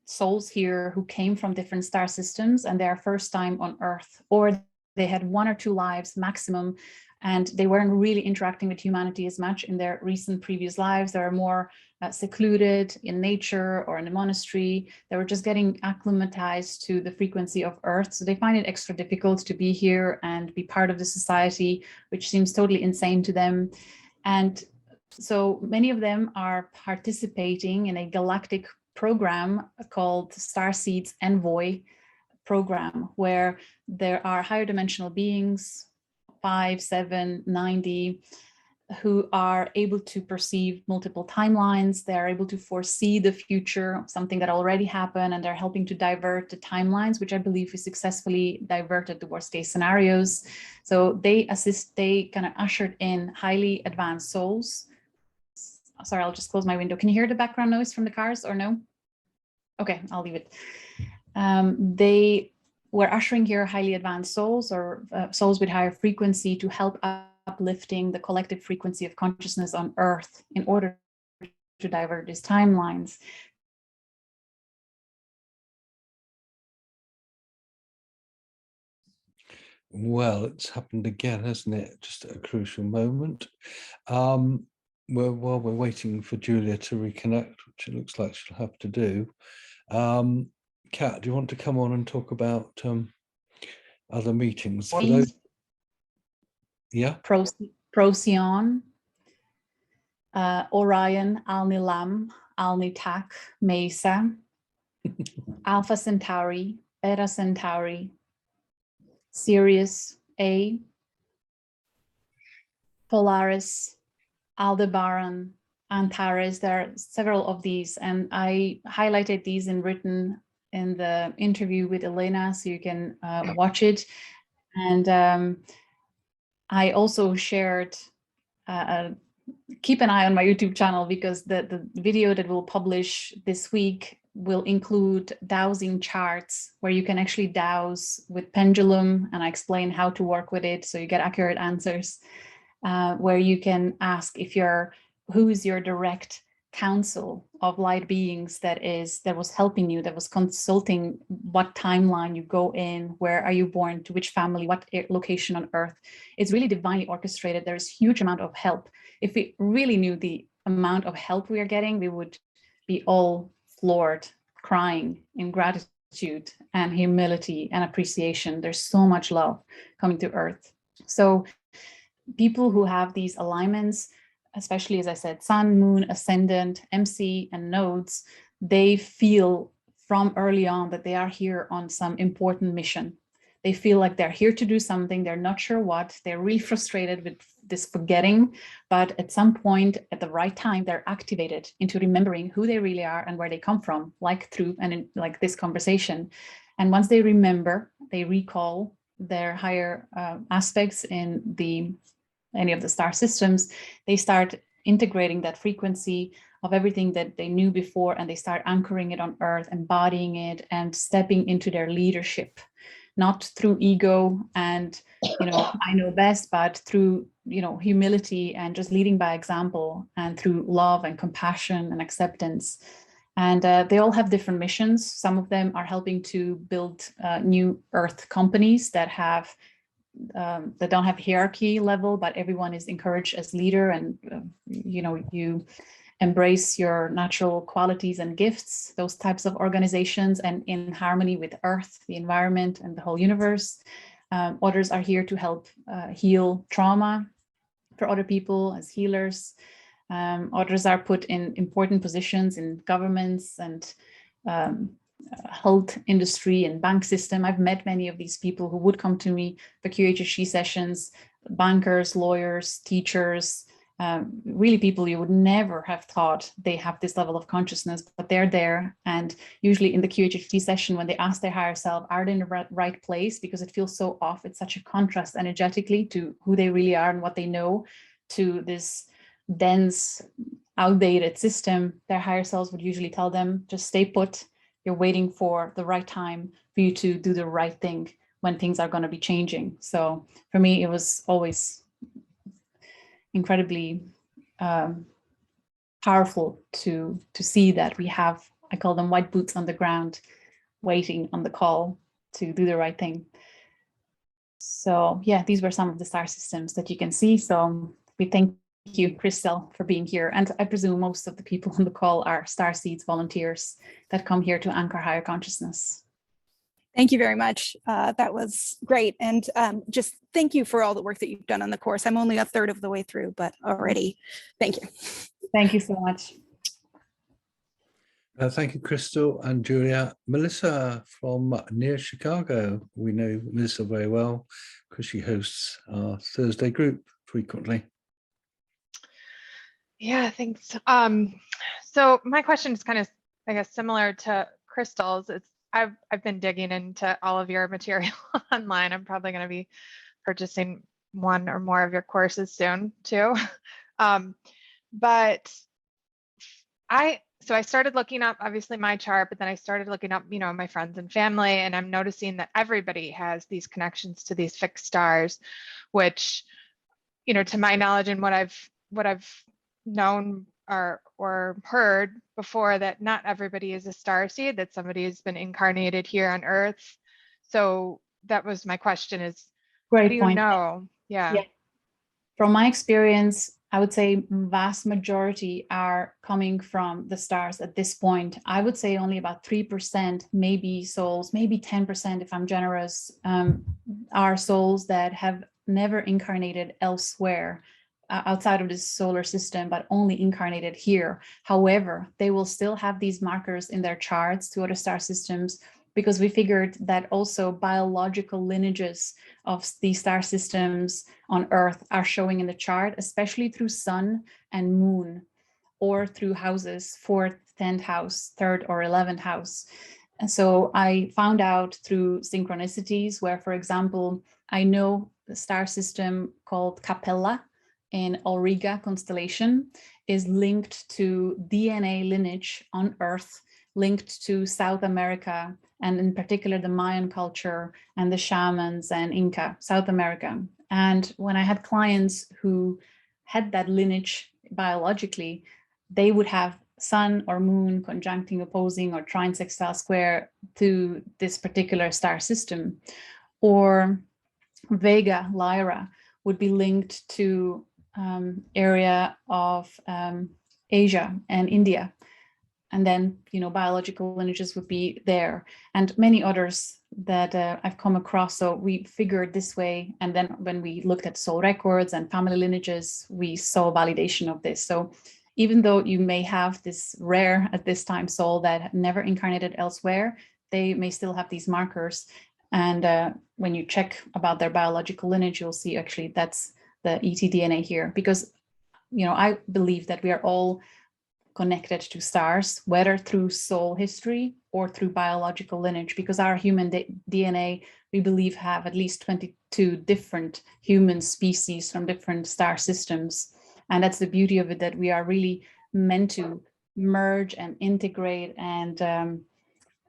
souls here who came from different star systems, and they're first time on Earth, or they had 1 or 2 lives maximum, and they weren't really interacting with humanity as much in their recent previous lives. They were more secluded in nature or in a monastery. They were just getting acclimatized to the frequency of Earth. So they find it extra difficult to be here and be part of the society, which seems totally insane to them. And so many of them are participating in a galactic program called Starseeds Envoy program, where there are higher dimensional beings, 5, 7, 90, who are able to perceive multiple timelines. They are able to foresee the future, something that already happened, and they're helping to divert the timelines, which I believe we successfully diverted the worst case scenarios. So they kind of ushered in highly advanced souls. Sorry, I'll just close my window. Can you hear the background noise from the cars or no? Okay, I'll leave it. They were ushering here highly advanced souls, or souls with higher frequency, to help uplifting the collective frequency of consciousness on Earth in order to divert these timelines. Well, it's happened again, hasn't it? Just at a crucial moment. While we're waiting for Julia to reconnect, which it looks like she'll have to do, Kat, do you want to come on and talk about other meetings? For those... Yeah. Procyon, Orion Alnilam, Alnitak, Meissa, Alpha Centauri, Beta Centauri, Sirius A, Polaris, Aldebaran, Antares. There are several of these, and I highlighted these in written in the interview with Elena, so you can watch it. And I also shared, keep an eye on my YouTube channel, because the video that we'll publish this week will include dowsing charts, where you can actually dowse with pendulum, and I explain how to work with it so you get accurate answers, where you can ask who is your direct council of light beings that was helping you, that was consulting what timeline you go in, where are you born, to which family, what location on Earth. It's really divinely orchestrated. There's huge amount of help. If we really knew the amount of help we are getting, we would be all floored, crying in gratitude and humility and appreciation. There's so much love coming to Earth. So people who have these alignments, especially, as I said, sun, moon, ascendant, MC, and nodes, they feel from early on that they are here on some important mission. They feel like they're here to do something. They're not sure what. They're really frustrated with this forgetting, but at some point, at the right time, they're activated into remembering who they really are and where they come from, like through like this conversation. And once they remember, they recall their higher aspects in any of the star systems, they start integrating that frequency of everything that they knew before, and they start anchoring it on Earth, embodying it, and stepping into their leadership, not through ego and, I know best, but through, humility and just leading by example, and through love and compassion and acceptance. And they all have different missions. Some of them are helping to build new Earth companies that don't have hierarchy level, but everyone is encouraged as leader, and you embrace your natural qualities and gifts, those types of organizations, and in harmony with Earth, the environment, and the whole universe. Others are here to help heal trauma for other people as healers. Others are put in important positions in governments and health industry and bank system. I've met many of these people who would come to me for QHHT sessions, bankers, lawyers, teachers, really people you would never have thought they have this level of consciousness, but they're there. And usually in the QHHT session, when they ask their higher self, are they in the right place? Because it feels so off. It's such a contrast energetically to who they really are and what they know, to this dense, outdated system. Their higher selves would usually tell them, just stay put. You're waiting for the right time for you to do the right thing when things are going to be changing. So for me, it was always incredibly powerful to see that we have, I call them white boots on the ground, waiting on the call to do the right thing. So yeah, these were some of the star systems that you can see. So we thank you, Crystal, for being here. And I presume most of the people on the call are Starseeds volunteers that come here to anchor higher consciousness. Thank you very much. That was great. And just thank you for all the work that you've done on the course. I'm only a third of the way through, but already, thank you. Thank you so much. Thank you, Crystal and Julia. Melissa from near Chicago. We know Melissa very well because she hosts our Thursday group frequently. Yeah, thanks. So my question is kind of, I guess, similar to Crystal's. I've been digging into all of your material online. I'm probably going to be purchasing one or more of your courses soon too. But I started looking up obviously my chart, but then I started looking up, my friends and family, and I'm noticing that everybody has these connections to these fixed stars, which, to my knowledge and what I've known or heard before, that not everybody is a starseed, that somebody has been incarnated here on Earth. So that was my question: is Great point. Yeah. From my experience, I would say vast majority are coming from the stars at this point. I would say only about 3%, maybe souls, maybe 10% if I'm generous, are souls that have never incarnated elsewhere outside of this solar system, but only incarnated here. However, they will still have these markers in their charts to other star systems, because we figured that also biological lineages of these star systems on Earth are showing in the chart, especially through sun and moon, or through houses, 4th, 10th house, 3rd or 11th house. And so I found out through synchronicities where, for example, I know the star system called Capella in Auriga constellation is linked to DNA lineage on Earth, linked to South America, and in particular the Mayan culture and the shamans and Inca, South America. And when I had clients who had that lineage biologically, they would have sun or moon conjuncting, opposing, or trine sextile square to this particular star system. Or Vega, Lyra, would be linked to area of Asia and India. And then, biological lineages would be there, and many others that I've come across. So we figured this way. And then when we looked at soul records and family lineages, we saw validation of this. So even though you may have this rare at this time soul that never incarnated elsewhere, they may still have these markers. And when you check about their biological lineage, you'll see actually that's the ETDNA here, because, I believe that we are all connected to stars, whether through soul history or through biological lineage, because our human DNA, we believe, have at least 22 different human species from different star systems. And that's the beauty of it, that we are really meant to merge and integrate and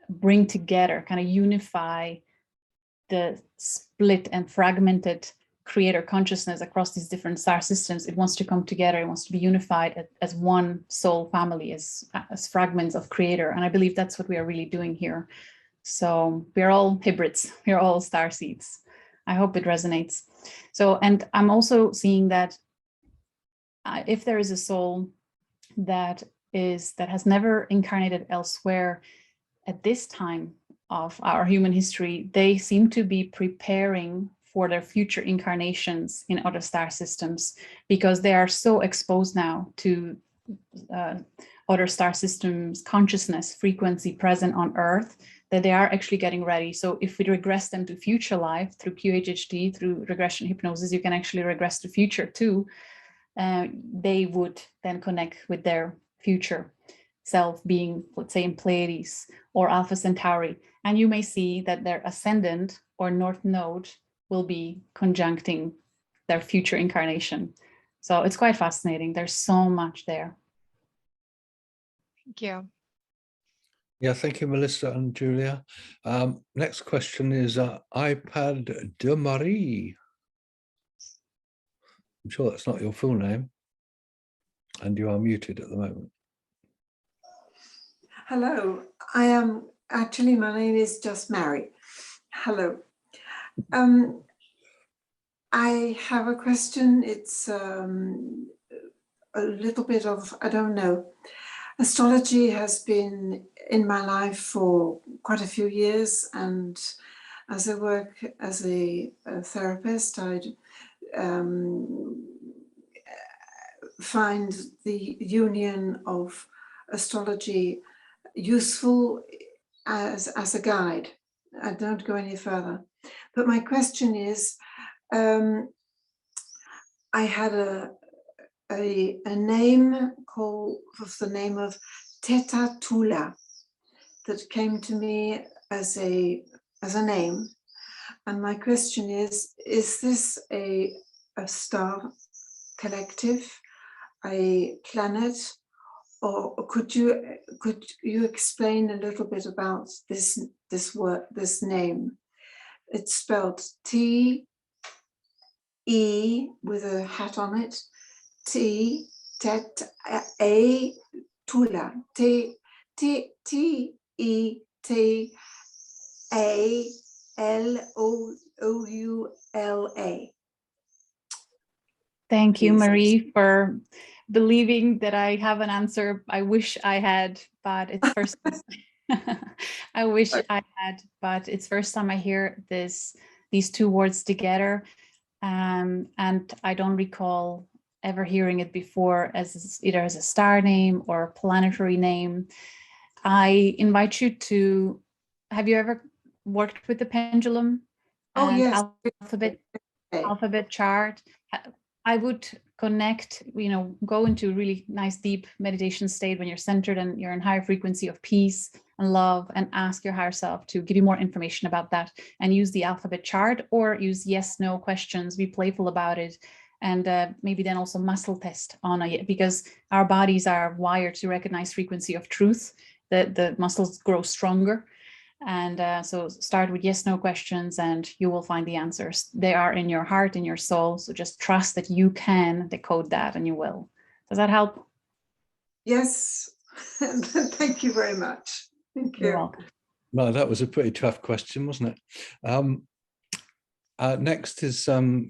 bring together, kind of unify the split and fragmented creator consciousness across these different star systems. It wants to come together. It wants to be unified as one soul family, as fragments of creator. And I believe that's what we are really doing here. So we're all hybrids. We're all star seeds. I hope it resonates. So, and I'm also seeing that if there is a soul that has never incarnated elsewhere at this time of our human history, they seem to be preparing for their future incarnations in other star systems, because they are so exposed now to other star systems consciousness frequency present on Earth, that they are actually getting ready. So if we regress them to future life through QHHT, through regression hypnosis, you can actually regress to future too. They would then connect with their future self being, let's say, in Pleiades or Alpha Centauri. And you may see that their ascendant or North Node will be conjuncting their future incarnation. So it's quite fascinating. There's so much there. Thank you. Yeah, thank you, Melissa and Julia. Next question is iPad de Marie. I'm sure that's not your full name, and you are muted at the moment. Hello, my name is just Mary. Hello. I have a question. It's a little bit of, I don't know. Astrology has been in my life for quite a few years, and as I work as a therapist, I find the union of astrology useful as a guide. I don't go any further. But my question is, I had a name called with the name of Theta Tula that came to me as a name, and my question is this a star collective, a planet, or could you explain a little bit about this word, this name? It's spelled T-E with a hat on it, A Tula, T-A-L-O-U-L-A. Thank you, Please. Marie, for believing that I have an answer. I wish I had, but it's first. I wish I had, but it's first time I hear these two words together, and I don't recall ever hearing it before as either as a star name or a planetary name. I invite you to. Have you ever worked with the pendulum? Oh, and yes. alphabet chart? I would connect, go into a really nice deep meditation state when you're centered and you're in higher frequency of peace and love, and ask your higher self to give you more information about that, and use the alphabet chart or use yes/no questions, be playful about it, and maybe then also muscle test on it, because our bodies are wired to recognize frequency of truth. The muscles grow stronger. And so start with yes/no questions and you will find the answers. They are in your heart, in your soul. So just trust that you can decode that, and you will. Does that help? Yes. Thank you very much. Thank you. You're welcome. Well, that was a pretty tough question, wasn't it? Next is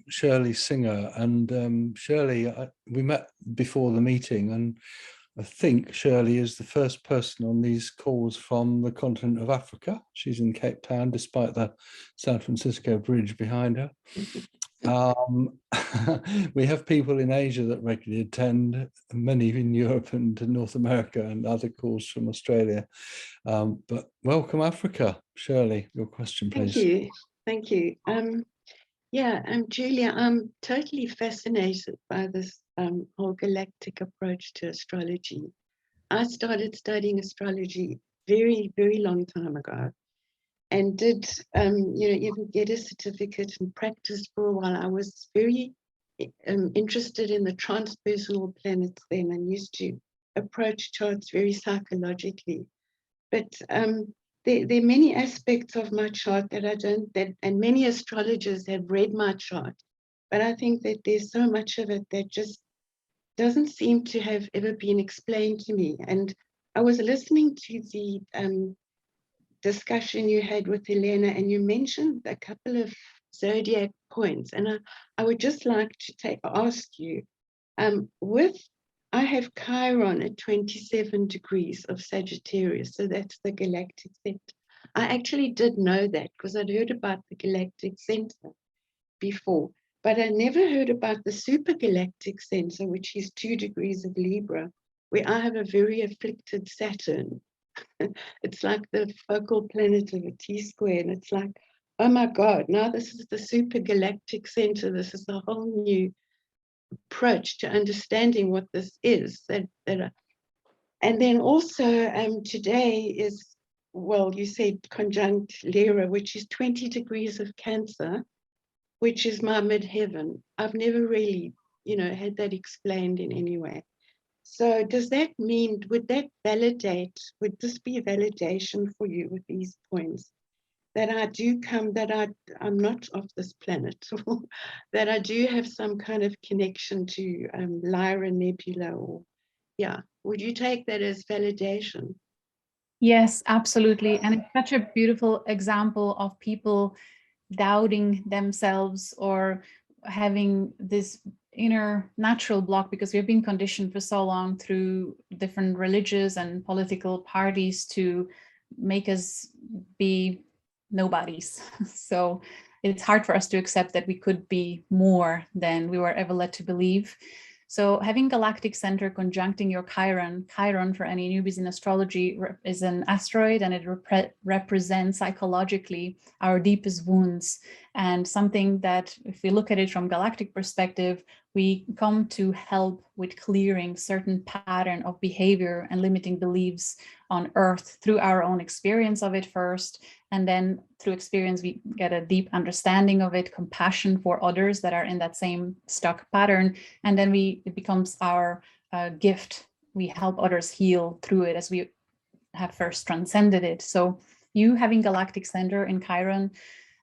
Shirley Singer. And Shirley, we met before the meeting, and I think Shirley is the first person on these calls from the continent of Africa. She's in Cape Town, despite the San Francisco Bridge behind her. We have people in Asia that regularly attend, many in Europe and North America, and other calls from Australia. But welcome, Africa. Shirley, your question, please. Thank you. Thank you. Yeah, Julia, I'm totally fascinated by this whole galactic approach to astrology. I started studying astrology very, very long time ago, and did even get a certificate and practiced for a while. I was very interested in the transpersonal planets then, and used to approach charts very psychologically. But there are many aspects of my chart that I don't, and many astrologers have read my chart, but I think that there's so much of it that just doesn't seem to have ever been explained to me. And I was listening to the discussion you had with Helena, and you mentioned a couple of zodiac points, and I would just like to ask you, I have Chiron at 27 degrees of Sagittarius, so that's the Galactic Center. I actually did know that because I'd heard about the Galactic Center before, but I never heard about the Super Galactic Center, which is 2 degrees of Libra, where I have a very afflicted Saturn. It's like the focal planet of a T-square, and it's like, oh my God, now this is the Super Galactic Center. This is a whole new approach to understanding what this is. And then also today is, well, you said conjunct Lyra, which is 20 degrees of Cancer, which is my midheaven. I've never really, had that explained in any way. So does that mean, would this be a validation for you with these points? That I do come, that I'm not of this planet, that I do have some kind of connection to Lyra Nebula, or would you take that as validation? Yes, absolutely. And it's such a beautiful example of people doubting themselves or having this inner natural block, because we've been conditioned for so long through different religious and political parties to make us be nobodies. So it's hard for us to accept that we could be more than we were ever led to believe. So having Galactic Center conjuncting your Chiron, Chiron for any newbies in astrology is an asteroid, and it represents psychologically our deepest wounds, and something that, if we look at it from galactic perspective, we come to help with clearing certain pattern of behavior and limiting beliefs on Earth through our own experience of it first. And then through experience, we get a deep understanding of it, compassion for others that are in that same stuck pattern. And then it becomes our gift. We help others heal through it as we have first transcended it. So you having Galactic Center in Chiron,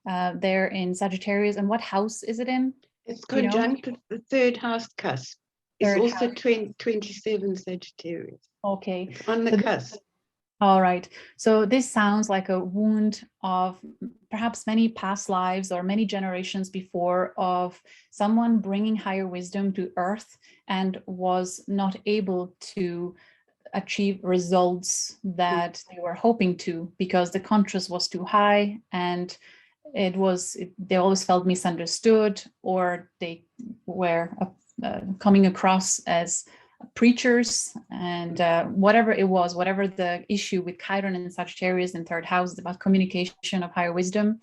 there in Sagittarius, and what house is it in? It's conjunct with the third house cusp. It's Third also house. 27 Sagittarius. Okay. It's on the cusp. All right. So this sounds like a wound of perhaps many past lives or many generations before, of someone bringing higher wisdom to Earth and was not able to achieve results that they were hoping to, because the contrast was too high, and they always felt misunderstood, or they were coming across as preachers, and whatever it was, whatever the issue with Chiron and Sagittarius in third house is about communication of higher wisdom.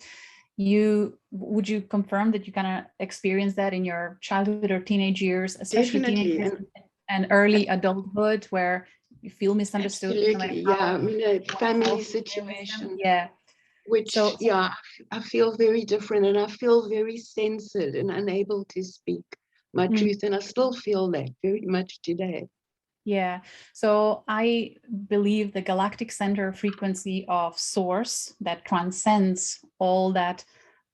Would you confirm that you kind of experienced that in your childhood or teenage years, especially teenage and early adulthood, where you feel misunderstood? Absolutely, yeah. I mean, a family situation. Yeah. Which, yeah, I feel very different, and I feel very censored and unable to speak my truth, and I still feel that very much today. Yeah, so I believe the galactic center frequency of source that transcends all that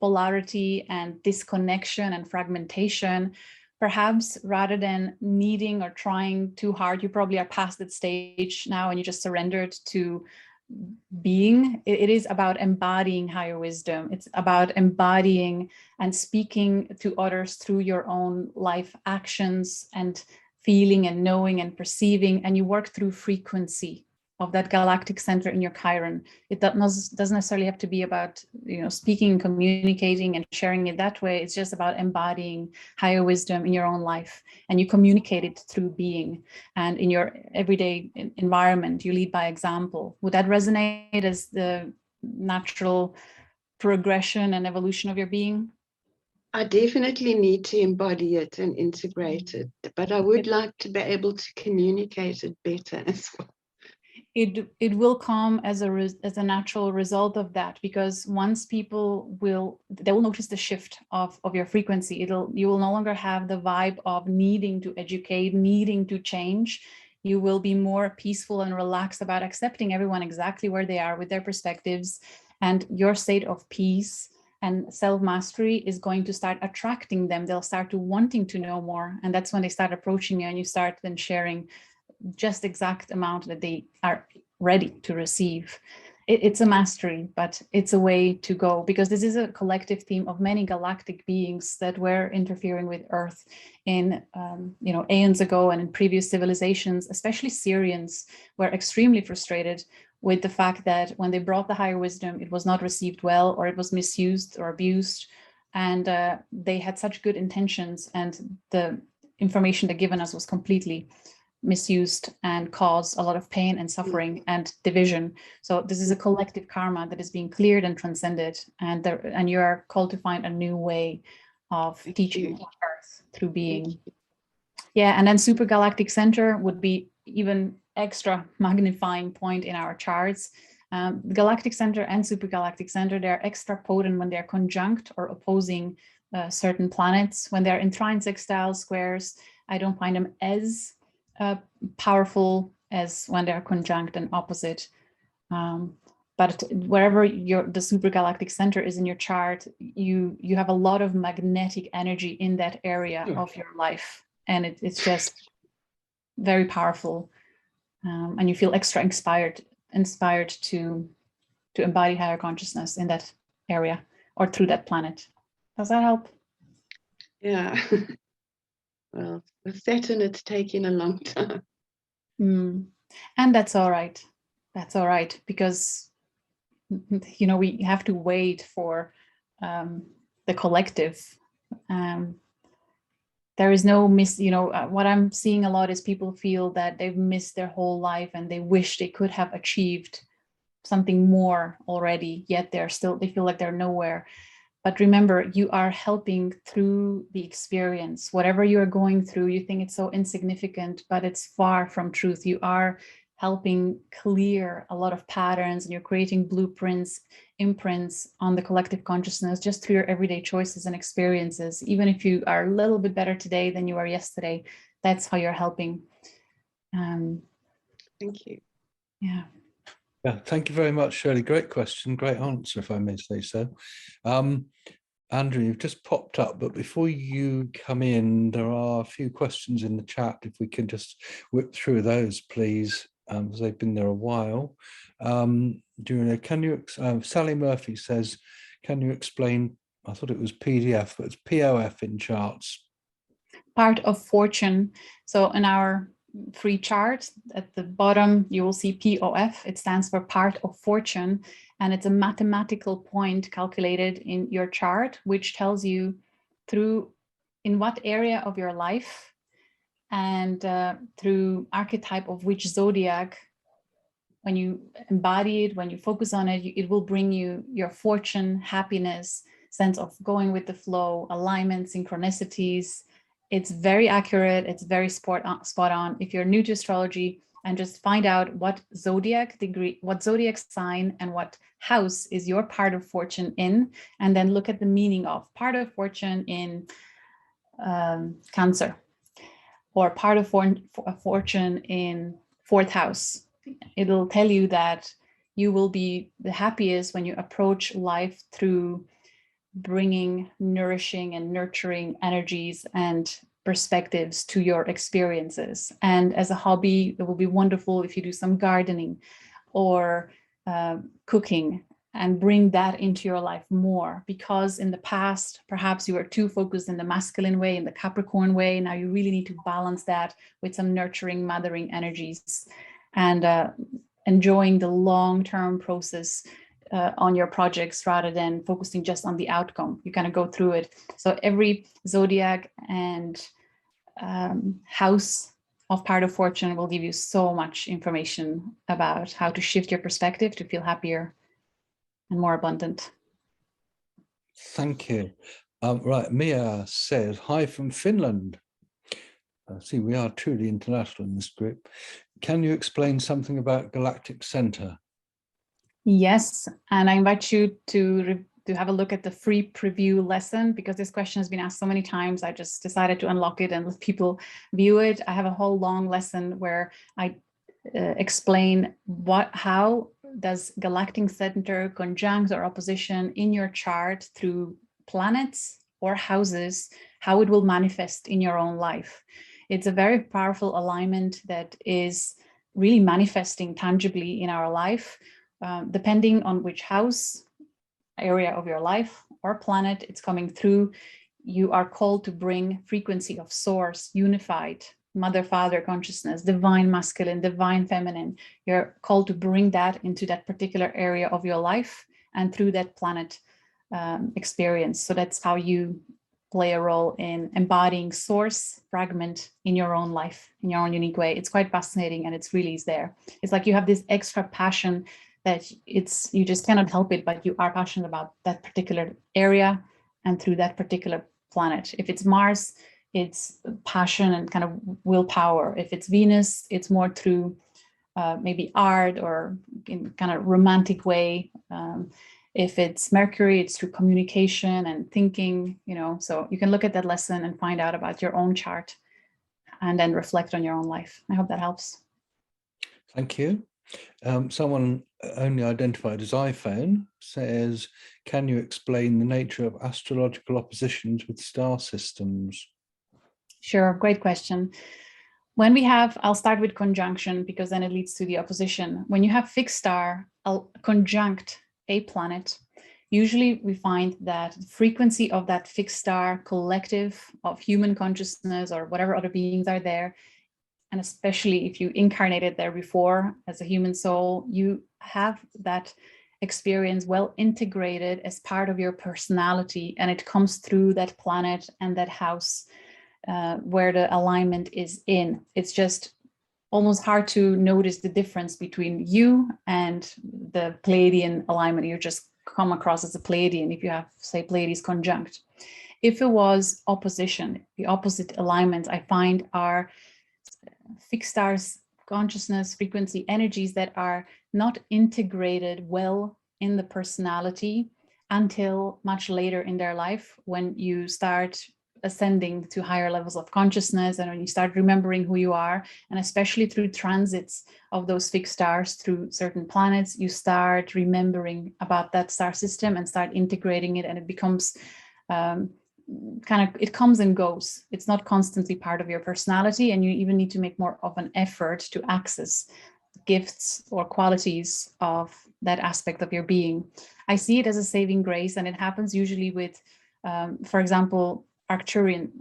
polarity and disconnection and fragmentation, perhaps rather than needing or trying too hard, you probably are past that stage now and you just surrendered to being. It is about embodying higher wisdom. It's about embodying and speaking to others through your own life actions and feeling and knowing and perceiving, and you work through frequency of that galactic center in your Chiron. It doesn't necessarily have to be about, speaking, communicating and sharing it that way. It's just about embodying higher wisdom in your own life, and you communicate it through being, and in your everyday environment, you lead by example. Would that resonate as the natural progression and evolution of your being? I definitely need to embody it and integrate it, but I would like to be able to communicate it better as well. It will come as a natural result of that, because once people will notice the shift of your frequency. You will no longer have the vibe of needing to educate, needing to change. You will be more peaceful and relaxed about accepting everyone exactly where they are with their perspectives, and your state of peace and self-mastery is going to start attracting them. They'll start to wanting to know more, and that's when they start approaching you, and you start then sharing just exact amount that they are ready to receive. It's a mastery, but it's a way to go, because this is a collective theme of many galactic beings that were interfering with Earth in aeons ago, and in previous civilizations. Especially Syrians were extremely frustrated with the fact that when they brought the higher wisdom, it was not received well, or it was misused or abused, and they had such good intentions, and the information they're given us was completely misused and caused a lot of pain and suffering and division. So this is a collective karma that is being cleared and transcended, and you are called to find a new way of teaching Earth through being. Yeah, and then super galactic center would be even extra magnifying point in our charts. The galactic center and super galactic center, they're extra potent when they're conjunct or opposing certain planets. When they're in trine, sextile, squares, I don't find them as powerful as when they're conjunct and opposite. But wherever the super galactic center is in your chart, you have a lot of magnetic energy in that area of your life, and it's just very powerful, and you feel extra inspired to embody higher consciousness in that area or through that planet. Does that help? Yeah. Well, with Saturn, it's taking a long time. And that's all right. That's all right, because we have to wait for the collective. There is no what I'm seeing a lot is people feel that they've missed their whole life and they wish they could have achieved something more already, yet they feel like they're nowhere. But remember, you are helping through the experience. Whatever you are going through, you think it's so insignificant, but it's far from truth. You are helping clear a lot of patterns, and you're creating blueprints, imprints on the collective consciousness just through your everyday choices and experiences. Even if you are a little bit better today than you were yesterday, that's how you're helping. Thank you. Yeah. Yeah, thank you very much, Shirley. Great question, great answer, if I may say so. Andrew, you've just popped up, but before you come in, there are a few questions in the chat. If we can just whip through those, please, because they've been there a while. Sally Murphy says, can you explain, I thought it was PDF, but it's POF in charts. Part of Fortune. So in our free chart at the bottom, you will see POF. It stands for Part of Fortune, and it's a mathematical point calculated in your chart, which tells you in what area of your life and through archetype of which zodiac, when you embody it, when you focus on it, it will bring you your fortune, happiness, sense of going with the flow, alignment, synchronicities. It's very accurate. It's very spot on. If you're new to astrology, and just find out what zodiac degree, what zodiac sign and what house is your part of fortune in, and then look at the meaning of part of fortune in Cancer, or part of fortune in 4th house. It'll tell you that you will be the happiest when you approach life through bringing nourishing and nurturing energies and perspectives to your experiences. And as a hobby, it will be wonderful if you do some gardening or cooking and bring that into your life more, because in the past, perhaps you were too focused in the masculine way, in the Capricorn way. Now you really need to balance that with some nurturing, mothering energies, and enjoying the long-term process on your projects rather than focusing just on the outcome. You kind of go through it. So every zodiac and house of part of fortune will give you so much information about how to shift your perspective to feel happier and more abundant. Thank you. Right, Mia says, hi from Finland. See, we are truly international in this group. Can you explain something about Galactic Center? Yes, and I invite you to have a look at the free preview lesson, because this question has been asked so many times. I just decided to unlock it and let people view it. I have a whole long lesson where I explain how does Galactic Center conjunct or opposition in your chart through planets or houses, how it will manifest in your own life. It's a very powerful alignment that is really manifesting tangibly in our life, depending on which house, area of your life or planet it's coming through. You are called to bring frequency of source, unified mother, father consciousness, divine masculine, divine feminine. You're called to bring that into that particular area of your life and through that planet experience. So that's how you play a role in embodying source fragment in your own life, in your own unique way. It's quite fascinating, and it's really there. It's like you have this extra passion that you just cannot help it, but you are passionate about that particular area and through that particular planet. If it's Mars, it's passion and kind of willpower. If it's Venus, it's more through maybe art or in kind of romantic way. If it's Mercury, it's through communication and thinking, so you can look at that lesson and find out about your own chart and then reflect on your own life. I hope that helps. Thank you. Someone only identified as iPhone says, can you explain the nature of astrological oppositions with star systems? Sure, great question. When we have, I'll start with conjunction because then it leads to the opposition. When you have fixed star conjunct a planet, Usually we find that the frequency of that fixed star collective of human consciousness or whatever other beings are there, and especially if you incarnated there before as a human soul, you have that experience well integrated as part of your personality, and it comes through that planet and that house where the alignment is in. It's just almost hard to notice the difference between you and the Pleiadian alignment. You just come across as a Pleiadian if you have, say, Pleiades conjunct. If it was opposition, the opposite alignments I find are fixed stars, consciousness, frequency, energies that are not integrated well in the personality until much later in their life, when you start ascending to higher levels of consciousness and when you start remembering who you are, and especially through transits of those fixed stars through certain planets, you start remembering about that star system and start integrating it, and it becomes it comes and goes. It's not constantly part of your personality, and you even need to make more of an effort to access gifts or qualities of that aspect of your being. I see it as a saving grace, and it happens usually with, for example, Arcturians.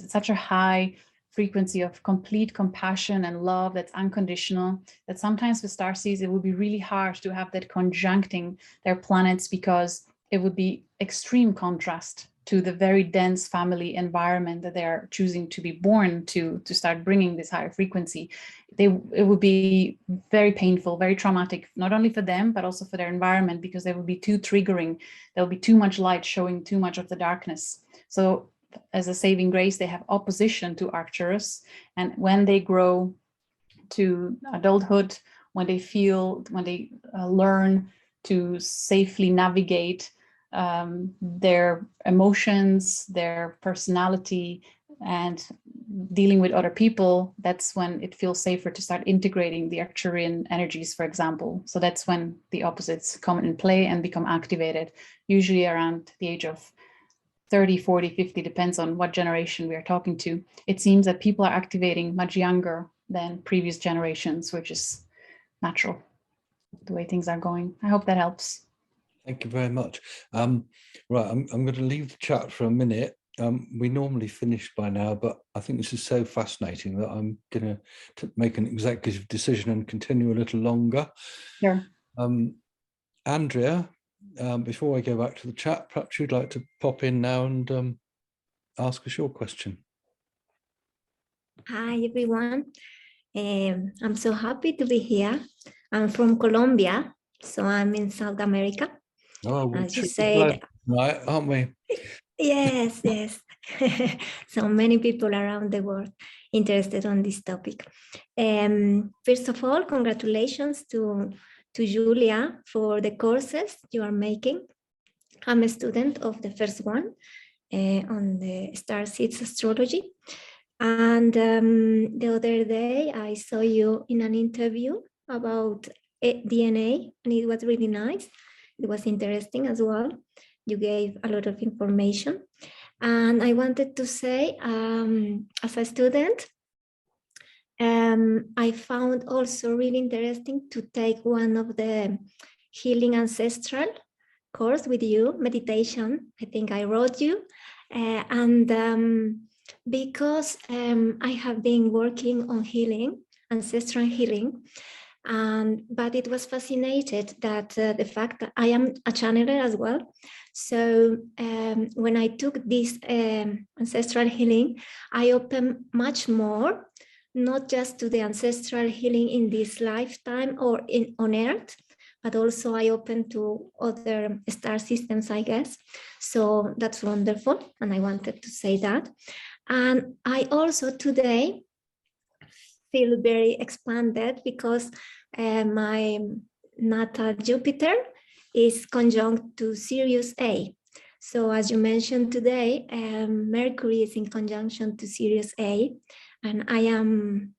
It's such a high frequency of complete compassion and love that's unconditional, that sometimes with starseeds, it would be really hard to have that conjuncting their planets, because it would be extreme contrast to the very dense family environment that they're choosing to be born to start bringing this higher frequency. It would be very painful, very traumatic, not only for them, but also for their environment, because they would be too triggering. There will be too much light showing too much of the darkness. So as a saving grace, they have opposition to Arcturus. And when they grow to adulthood, when they learn to safely navigate their emotions, their personality, and dealing with other people, that's when it feels safer to start integrating the Arcturian energies, for example. So that's when the opposites come in play and become activated, usually around the age of 30, 40, 50, depends on what generation we are talking to. It seems that people are activating much younger than previous generations, which is natural, the way things are going. I hope that helps. Thank you very much. Right, I'm going to leave the chat for a minute. We normally finish by now, but I think this is so fascinating that I'm going to make an executive decision and continue a little longer. Sure. Andrea, before I go back to the chat, perhaps you'd like to pop in now and ask us your question. Hi, everyone. I'm so happy to be here. I'm from Colombia, so I'm in South America. Oh, as you said, right, aren't we? Yes, yes. So many people around the world interested on this topic. First of all, congratulations to Julia for the courses you are making. I'm a student of the first one on the Starseeds astrology. And the other day I saw you in an interview about DNA, and it was really nice. It was interesting as well. You gave a lot of information. And I wanted to say, as a student, I found also really interesting to take one of the healing ancestral course with you, meditation. I think I wrote you. Because I have been working on healing, ancestral healing, but it was fascinated that the fact that I am a channeler as well. So when I took this ancestral healing, I opened much more, not just to the ancestral healing in this lifetime or on Earth, but also I opened to other star systems, I guess. So that's wonderful, and I wanted to say that. And I also today feel very expanded because my natal Jupiter is conjunct to Sirius A. So as you mentioned today, Mercury is in conjunction to Sirius A, and I am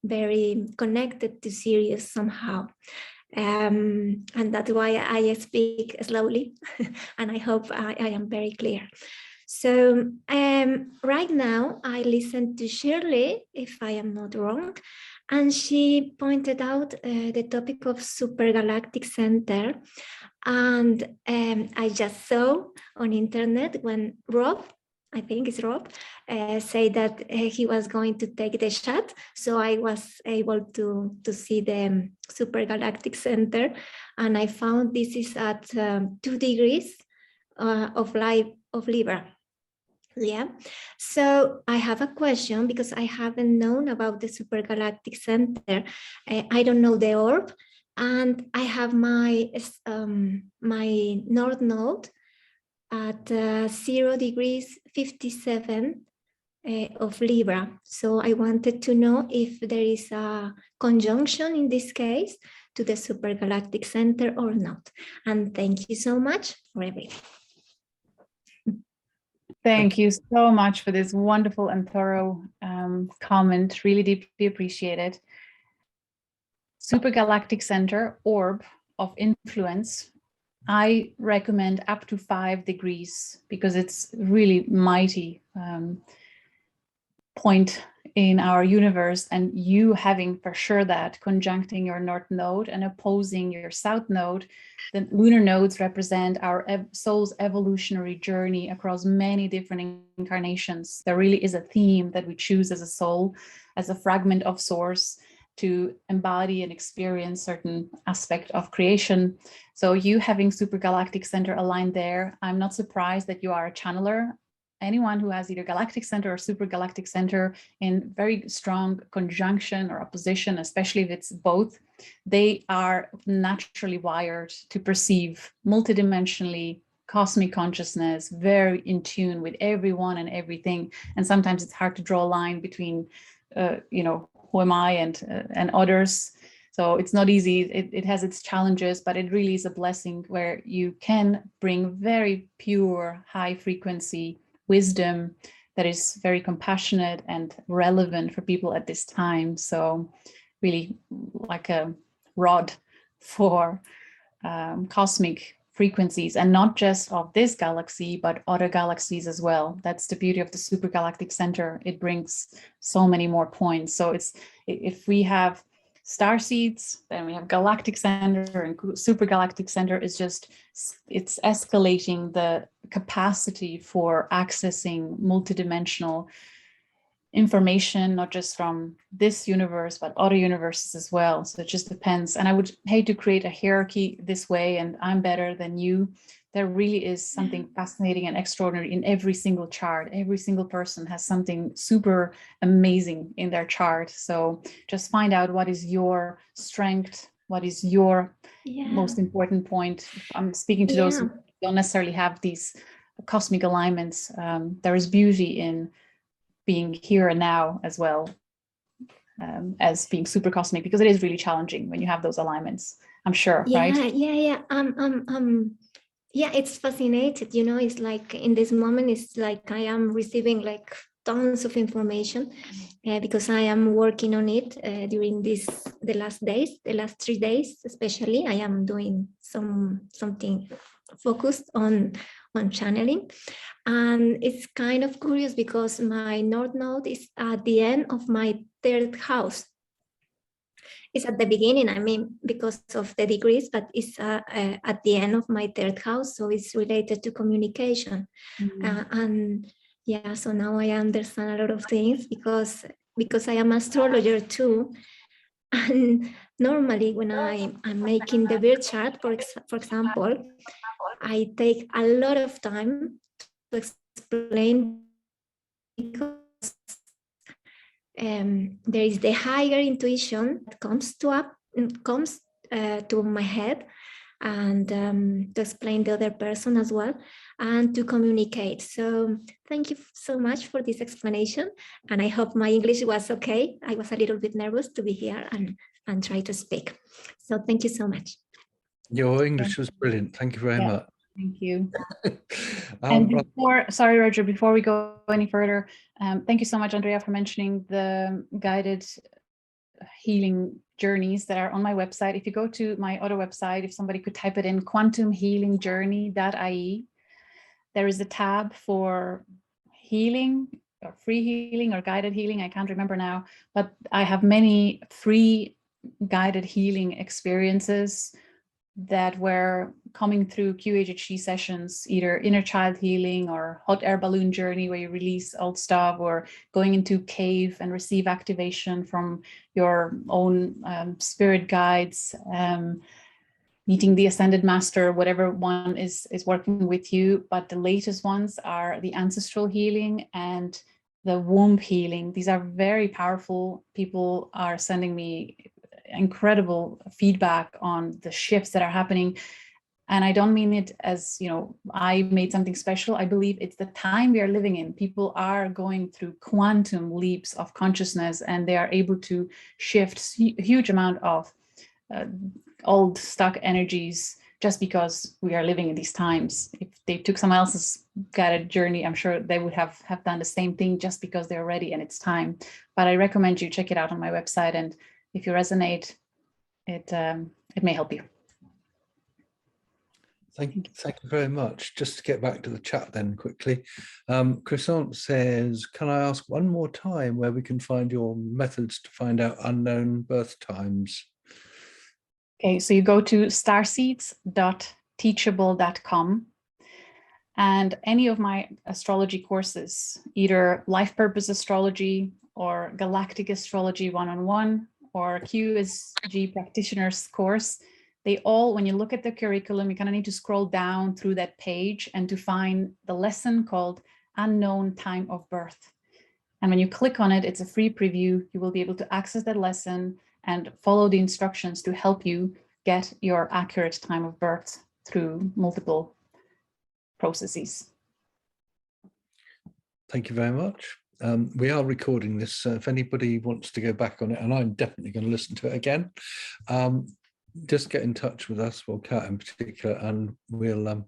very connected to Sirius somehow. And that's why I speak slowly, and I hope I am very clear. So right now I listen to Shirley, if I am not wrong, and she pointed out the topic of supergalactic center. And I just saw on internet when Rob, I think it's Rob, say that he was going to take the shot. So I was able to see the supergalactic center, and I found this is at 2 degrees of Libra. Yeah, so I have a question because I haven't known about the supergalactic center. I don't know the orb, and I have my my north node at 0 degrees 57 of Libra. So I wanted to know if there is a conjunction in this case to the supergalactic center or not. And thank you so much for everything. Thank you so much for this wonderful and thorough comment. Really deeply appreciated. Supergalactic center, orb of influence. I recommend up to 5 degrees because it's really mighty point in our universe, and you having for sure that conjuncting your north node and opposing your south node. The lunar nodes represent our soul's evolutionary journey across many different incarnations. There really is a theme that we choose as a soul, as a fragment of source, to embody and experience certain aspect of creation. So you having supergalactic center aligned there, I'm not surprised that you are a channeler. Anyone who has either galactic center or supergalactic center in very strong conjunction or opposition, especially if it's both, they are naturally wired to perceive multidimensionally cosmic consciousness, very in tune with everyone and everything. And sometimes it's hard to draw a line between, who am I and others. So it's not easy. It has its challenges, but it really is a blessing where you can bring very pure, high frequency wisdom that is very compassionate and relevant for people at this time. So really like a rod for cosmic frequencies, and not just of this galaxy, but other galaxies as well. That's the beauty of the supergalactic center. It brings so many more points. So if we have Starseeds, then we have Galactic Center, and Supergalactic Center is just, it's escalating the capacity for accessing multidimensional information, not just from this universe, but other universes as well. So it just depends. And I would hate to create a hierarchy this way, and I'm better than you. There really is something fascinating and extraordinary in every single chart. Every single person has something super amazing in their chart. So just find out what is your strength, what is your most important point. I'm speaking to those who don't necessarily have these cosmic alignments. There is beauty in being here and now as well as being super cosmic, because it is really challenging when you have those alignments, I'm sure, right? Yeah, it's fascinating. It's like in this moment, it's like I am receiving like tons of information because I am working on it during the last 3 days, especially. I am doing something focused on channeling. And it's kind of curious because my North Node is at the end of my 3rd house. It's at the beginning, because of the degrees, but it's at the end of my 3rd house. So it's related to communication. And yeah, so now I understand a lot of things because I am an astrologer too. And normally when I'm making the birth chart, for example, I take a lot of time to explain because there is the higher intuition that comes to my head, and to explain the other person as well, and to communicate. So thank you so much for this explanation, and I hope my English was okay. I was a little bit nervous to be here and try to speak. So thank you so much. Your English was brilliant. Thank you very much. Thank you. And sorry, Roger, before we go any further, thank you so much, Andrea, for mentioning the guided healing journeys that are on my website. If you go to my other website, if somebody could type it in, quantumhealingjourney.ie, there is a tab for healing or free healing or guided healing, I can't remember now, but I have many free guided healing experiences that were coming through QHHT sessions, either inner child healing or hot air balloon journey where you release old stuff, or going into cave and receive activation from your own spirit guides, meeting the ascended master, whatever one is working with you. But the latest ones are the ancestral healing and the womb healing. These are very powerful. People are sending me incredible feedback on the shifts that are happening. And I don't mean it as, you know, I made something special. I believe it's the time we are living in. People are going through quantum leaps of consciousness, and they are able to shift a huge amount of old stuck energies just because we are living in these times. If they took someone else's guided journey, I'm sure they would have done the same thing just because they're ready and it's time. But I recommend you check it out on my website, and if you resonate, it may help you. Thank you very much. Just to get back to the chat then quickly, Croissant says, can I ask one more time where we can find your methods to find out unknown birth times? Okay, so you go to starseeds.teachable.com, and any of my astrology courses, either Life Purpose Astrology or Galactic Astrology 1-on-1 or QSG Practitioners course, they all, when you look at the curriculum, you kind of need to scroll down through that page and to find the lesson called Unknown Time of Birth. And when you click on it, it's a free preview. You will be able to access that lesson and follow the instructions to help you get your accurate time of birth through multiple processes. Thank you very much. We are recording this, so if anybody wants to go back on it, and I'm definitely going to listen to it again, just get in touch with us, well, Kat in particular, and we'll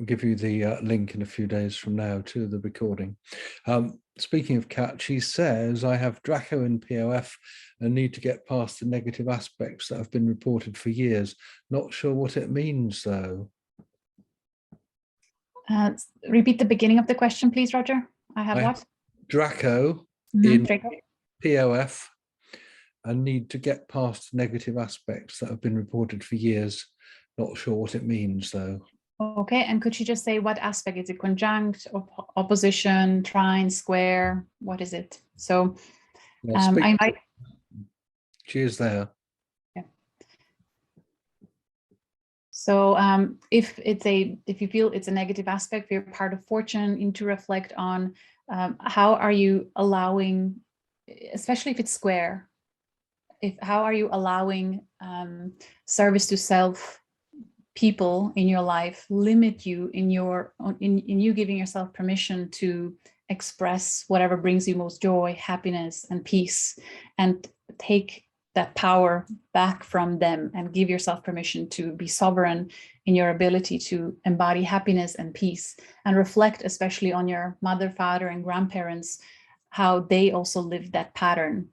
give you the link in a few days from now to the recording. Speaking of Kat, she says, I have Draco in POF and need to get past the negative aspects that have been reported for years. Not sure what it means, though. Repeat the beginning of the question, please, Roger. I have what? Draco in POF and need to get past negative aspects that have been reported for years. Not sure what it means, though. Okay, and could you just say what aspect? Is it conjunct, opposition, trine, square? What is it? So I might. She is there. Yeah. So if you feel it's a negative aspect for your part of fortune, you need to reflect on how are you allowing, especially if it's square, how are you allowing service to self people in your life limit you in you giving yourself permission to express whatever brings you most joy, happiness, and peace, and take that power back from them and give yourself permission to be sovereign in your ability to embody happiness and peace, and reflect especially on your mother, father, and grandparents, how they also lived that pattern.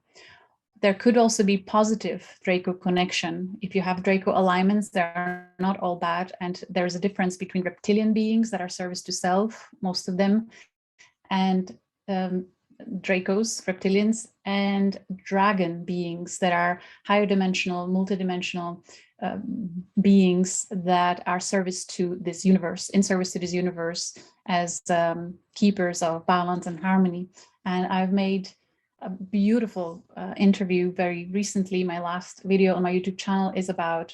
There could also be positive Draco connection. If you have Draco alignments, they're not all bad. And there's a difference between reptilian beings that are service to self, most of them, and Dracos, reptilians, and dragon beings that are higher dimensional, multidimensional beings that are service to this universe, in service to this universe as keepers of balance and harmony. And I've made a beautiful interview very recently. My last video on my YouTube channel is about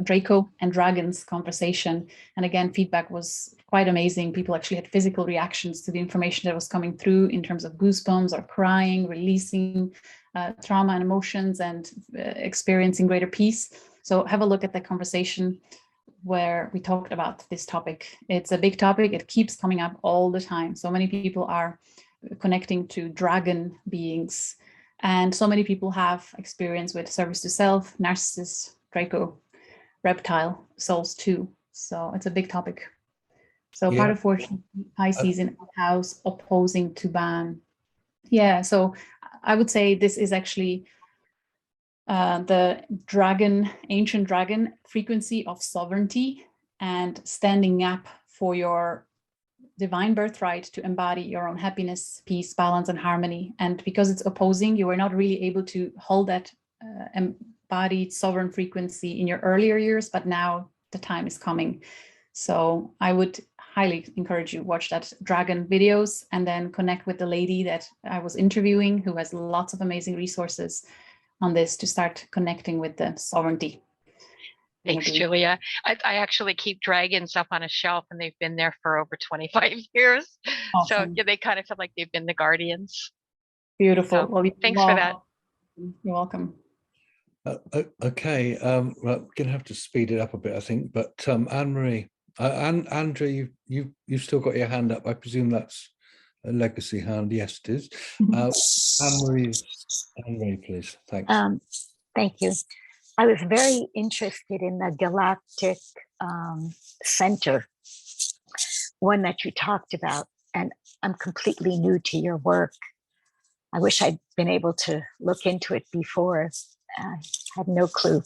Draco and dragons conversation. And again, feedback was quite amazing. People actually had physical reactions to the information that was coming through in terms of goosebumps or crying, releasing trauma and emotions, and experiencing greater peace. So have a look at that conversation where we talked about this topic. It's a big topic. It keeps coming up all the time. So many people are connecting to dragon beings, and so many people have experience with service to self, narcissist, Draco, reptile souls too. So it's a big topic. So part of fortune, Pisces in house opposing Thuban. Yeah, so I would say this is actually the dragon, ancient dragon frequency of sovereignty and standing up for your divine birthright to embody your own happiness, peace, balance, and harmony. And because it's opposing, you are not really able to hold that embodied sovereign frequency in your earlier years, but now the time is coming. So I would highly encourage you watch that dragon videos and then connect with the lady that I was interviewing, who has lots of amazing resources on this to start connecting with the sovereignty. Thanks, Julia. I actually keep dragons up on a shelf, and they've been there for over 25 years. Awesome. So yeah, they kind of feel like they've been the guardians. Beautiful. So, well, thanks for that. You're welcome. Okay, well, we're gonna have to speed it up a bit, I think. But Anne-Marie, and Andrew, you've still got your hand up. I presume that's a legacy hand. Yes, it is. Anne-Marie, please. Thanks. Thank you. I was very interested in the Galactic Center, one that you talked about, and I'm completely new to your work. I wish I'd been able to look into it before. I had no clue.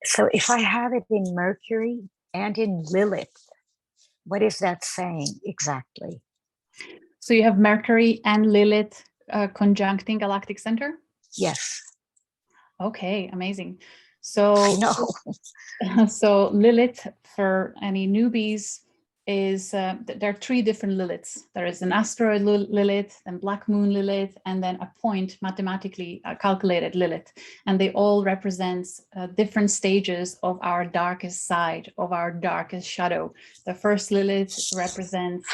So if I have it in Mercury and in Lilith, what is that saying exactly? So you have Mercury and Lilith conjuncting Galactic Center? Yes. Okay, amazing. So, no. So Lilith, for any newbies, is there are three different Liliths. There is an asteroid Lilith, then black moon Lilith, and then a point mathematically calculated Lilith. And they all represent different stages of our darkest side, of our darkest shadow. The first Lilith represents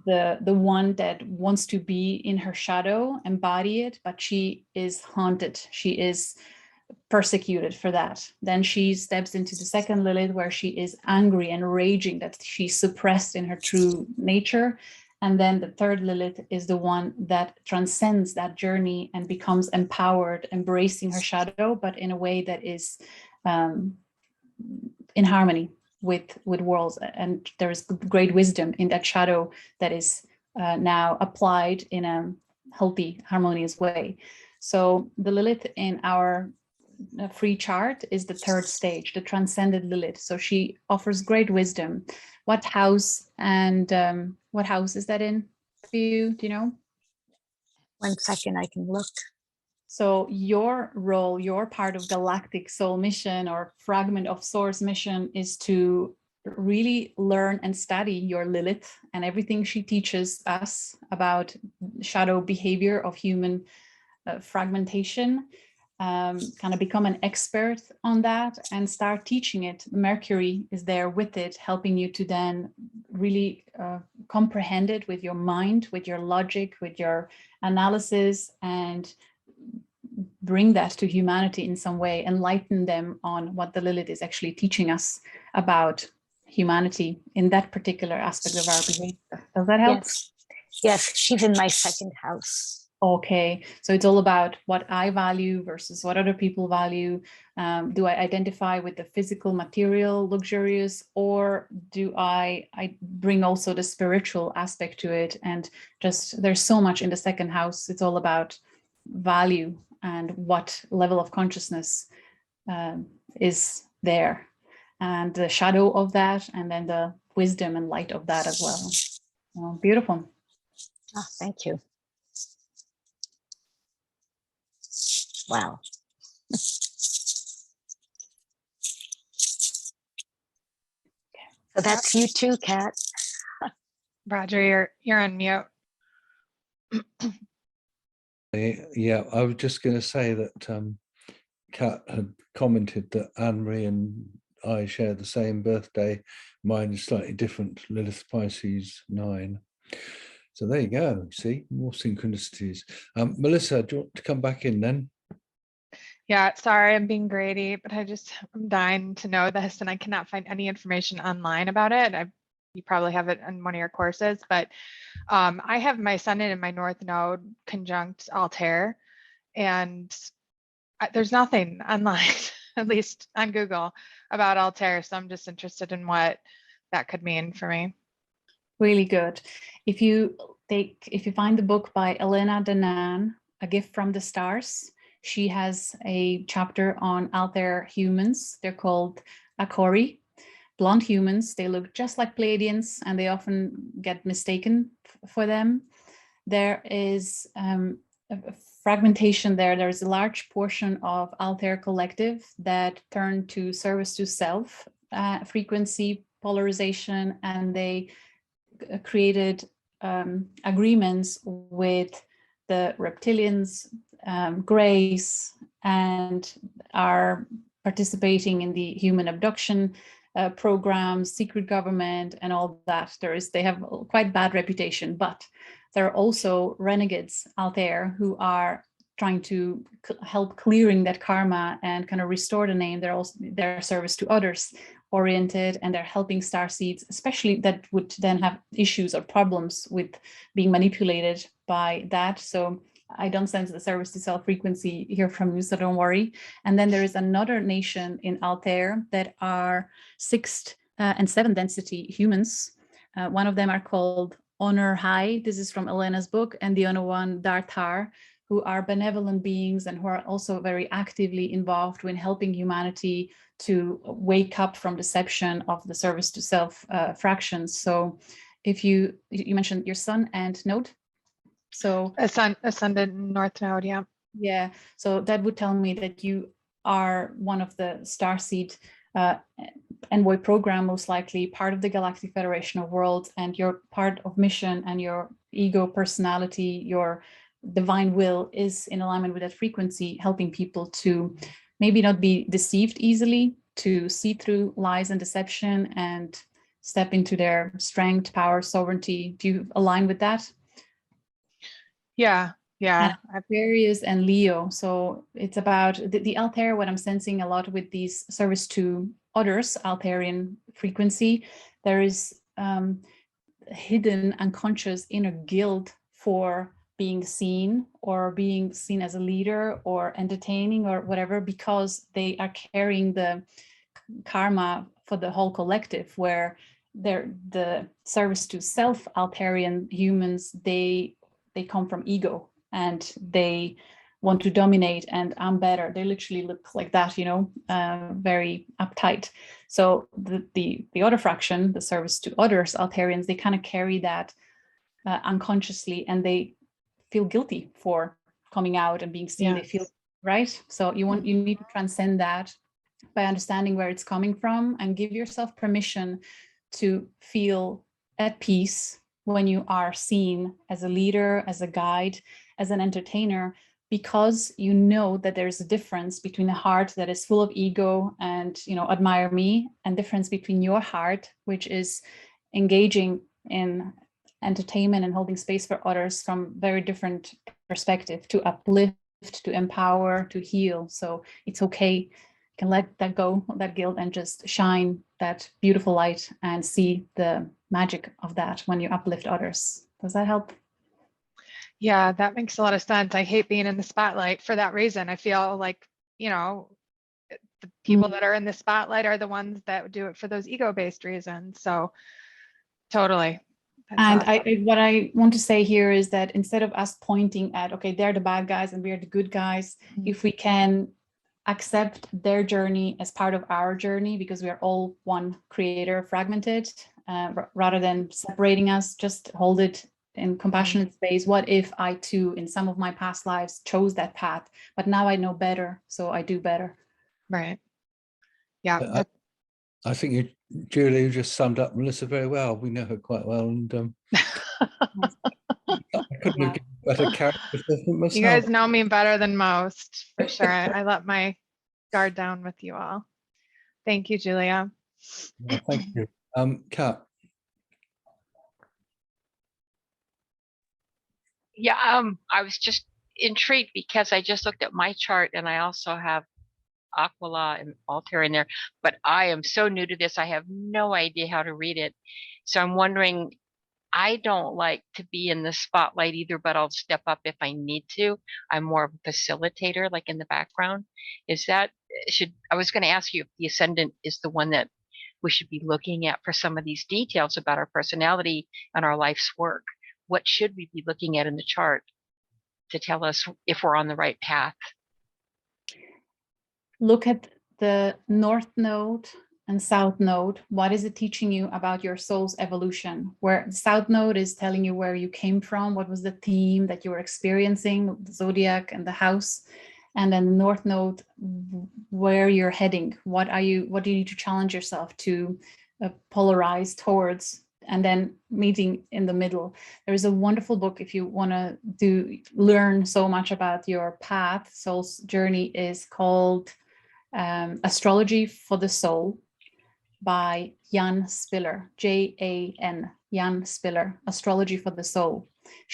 the one that wants to be in her shadow, embody it, but she is haunted. She is persecuted for that. Then she steps into the second Lilith, where she is angry and raging that she's suppressed in her true nature. And then the third Lilith is the one that transcends that journey and becomes empowered, embracing her shadow, but in a way that is in harmony with worlds. And there is great wisdom in that shadow that is now applied in a healthy, harmonious way. So the Lilith in our free chart is the third stage, the transcended Lilith. So she offers great wisdom. What house and what house is that in for you? Do you know? 1 second, I can look. So your role, your part of Galactic Soul Mission or Fragment of Source Mission is to really learn and study your Lilith and everything she teaches us about shadow behavior of human fragmentation. Kind of become an expert on that and start teaching it. Mercury is there with it, helping you to then really comprehend it with your mind, with your logic, with your analysis, and bring that to humanity in some way, enlighten them on what the Lilith is actually teaching us about humanity in that particular aspect of our behavior. Does that help? Yes, she's in my second house. Okay, so it's all about what I value versus what other people value. Do I identify with the physical, material, luxurious, or do I bring also the spiritual aspect to it? And just there's so much in the second house. It's all about value and what level of consciousness is there, and the shadow of that, and then the wisdom and light of that as well. Oh, beautiful. Oh, thank you. Wow. So that's you too, Kat. Roger, you're on mute. Yeah, I was just going to say that Kat had commented that Anne-Marie and I share the same birthday. Mine is slightly different, Lilith Pisces 9. So there you go. See, more synchronicities. Melissa, do you want to come back in then? Yeah, sorry, I'm being greedy, but I'm dying to know this, and I cannot find any information online about it. You probably have it in one of your courses, but I have my sun in my North Node conjunct Altair, and there's nothing online, at least on Google, about Altair. So I'm just interested in what that could mean for me. Really good. If you find the book by Elena Danaan, A Gift from the Stars, she has a chapter on Altair humans. They're called Akori. blonde humans. They look just like Pleiadians, and they often get mistaken for them. There is a fragmentation there. There is a large portion of Altair collective that turn to service to self frequency polarization, and they created agreements with the reptilians, Greys, and are participating in the human abduction programs, secret government, and all that. They have quite bad reputation, but there are also renegades out there who are trying to help clearing that karma and kind of restore the name. They're also their service to others oriented, and they're helping starseeds, especially that would then have issues or problems with being manipulated by that. So I don't sense the service to self frequency here from you, so don't worry. And then there is another nation in Altair that are 6th and 7th density humans. One of them are called Honor High. This is from Elena's book, and the other one, Dartar, who are benevolent beings and who are also very actively involved in helping humanity to wake up from deception of the service to self fractions. So if you mentioned your sun and node. So ascendant north node, yeah. Yeah, so that would tell me that you are one of the Starseed Envoy program, most likely part of the Galactic Federation of Worlds, and your part of mission and your ego personality, your divine will is in alignment with that frequency, helping people to maybe not be deceived easily, to see through lies and deception and step into their strength, power, sovereignty. Do you align with that? Yeah. Aquarius and Leo. So it's about the Altair, what I'm sensing a lot with these service to others, Altairian frequency, there is hidden unconscious inner guilt for being seen or being seen as a leader or entertaining or whatever, because they are carrying the karma for the whole collective, where they're the service to self Altairian humans, they come from ego and they want to dominate, and I'm better. They literally look like that, very uptight. So the other fraction, the service to others, Altairians, they kind of carry that unconsciously, and they feel guilty for coming out and being seen. Yes. They feel right. So you need to transcend that by understanding where it's coming from and give yourself permission to feel at peace when you are seen as a leader, as a guide, as an entertainer, because you know that there's a difference between a heart that is full of ego and, admire me, and difference between your heart, which is engaging in entertainment and holding space for others from very different perspective, to uplift, to empower, to heal. So it's okay. You can let that go, that guilt, and just shine that beautiful light and see the magic of that when you uplift others. Does that help? Yeah, that makes a lot of sense. I hate being in the spotlight for that reason. I feel like, the people that are in the spotlight are the ones that do it for those ego-based reasons. So totally. And awesome. What I want to say here is that instead of us pointing at, okay, they're the bad guys and we're the good guys, if we can accept their journey as part of our journey, because we are all one creator, fragmented, rather than separating us, just hold it in compassionate space. What if I too, in some of my past lives, chose that path, but now I know better, so I do better. Right. Yeah. I think Julie just summed up Melissa very well. We know her quite well, and I couldn't have given a better character assessment myself. You guys know me better than most, for sure. I let my guard down with you all. Thank you, Julia. Yeah, thank you. Kat. Yeah, I was just intrigued because I just looked at my chart, and I also have Aquila and Altair in there, but I am so new to this, I have no idea how to read it. So I'm wondering, I don't like to be in the spotlight either, but I'll step up if I need to. I'm more of a facilitator, like in the background. I was going to ask you if the ascendant is the one that we should be looking at for some of these details about our personality and our life's work. What should we be looking at in the chart to tell us if we're on the right path? Look at the North Node and south node. What is it teaching you about your soul's evolution? Where the south node is telling you where you came from, what was the theme that you were experiencing, the zodiac and the house. And then the north node, where you're heading. What do you need to challenge yourself to polarize towards? And then meeting in the middle. There is a wonderful book if you want to learn so much about your path, soul's journey, is called Astrology for the Soul by Jan Spiller, Jan, Jan Spiller, Astrology for the Soul.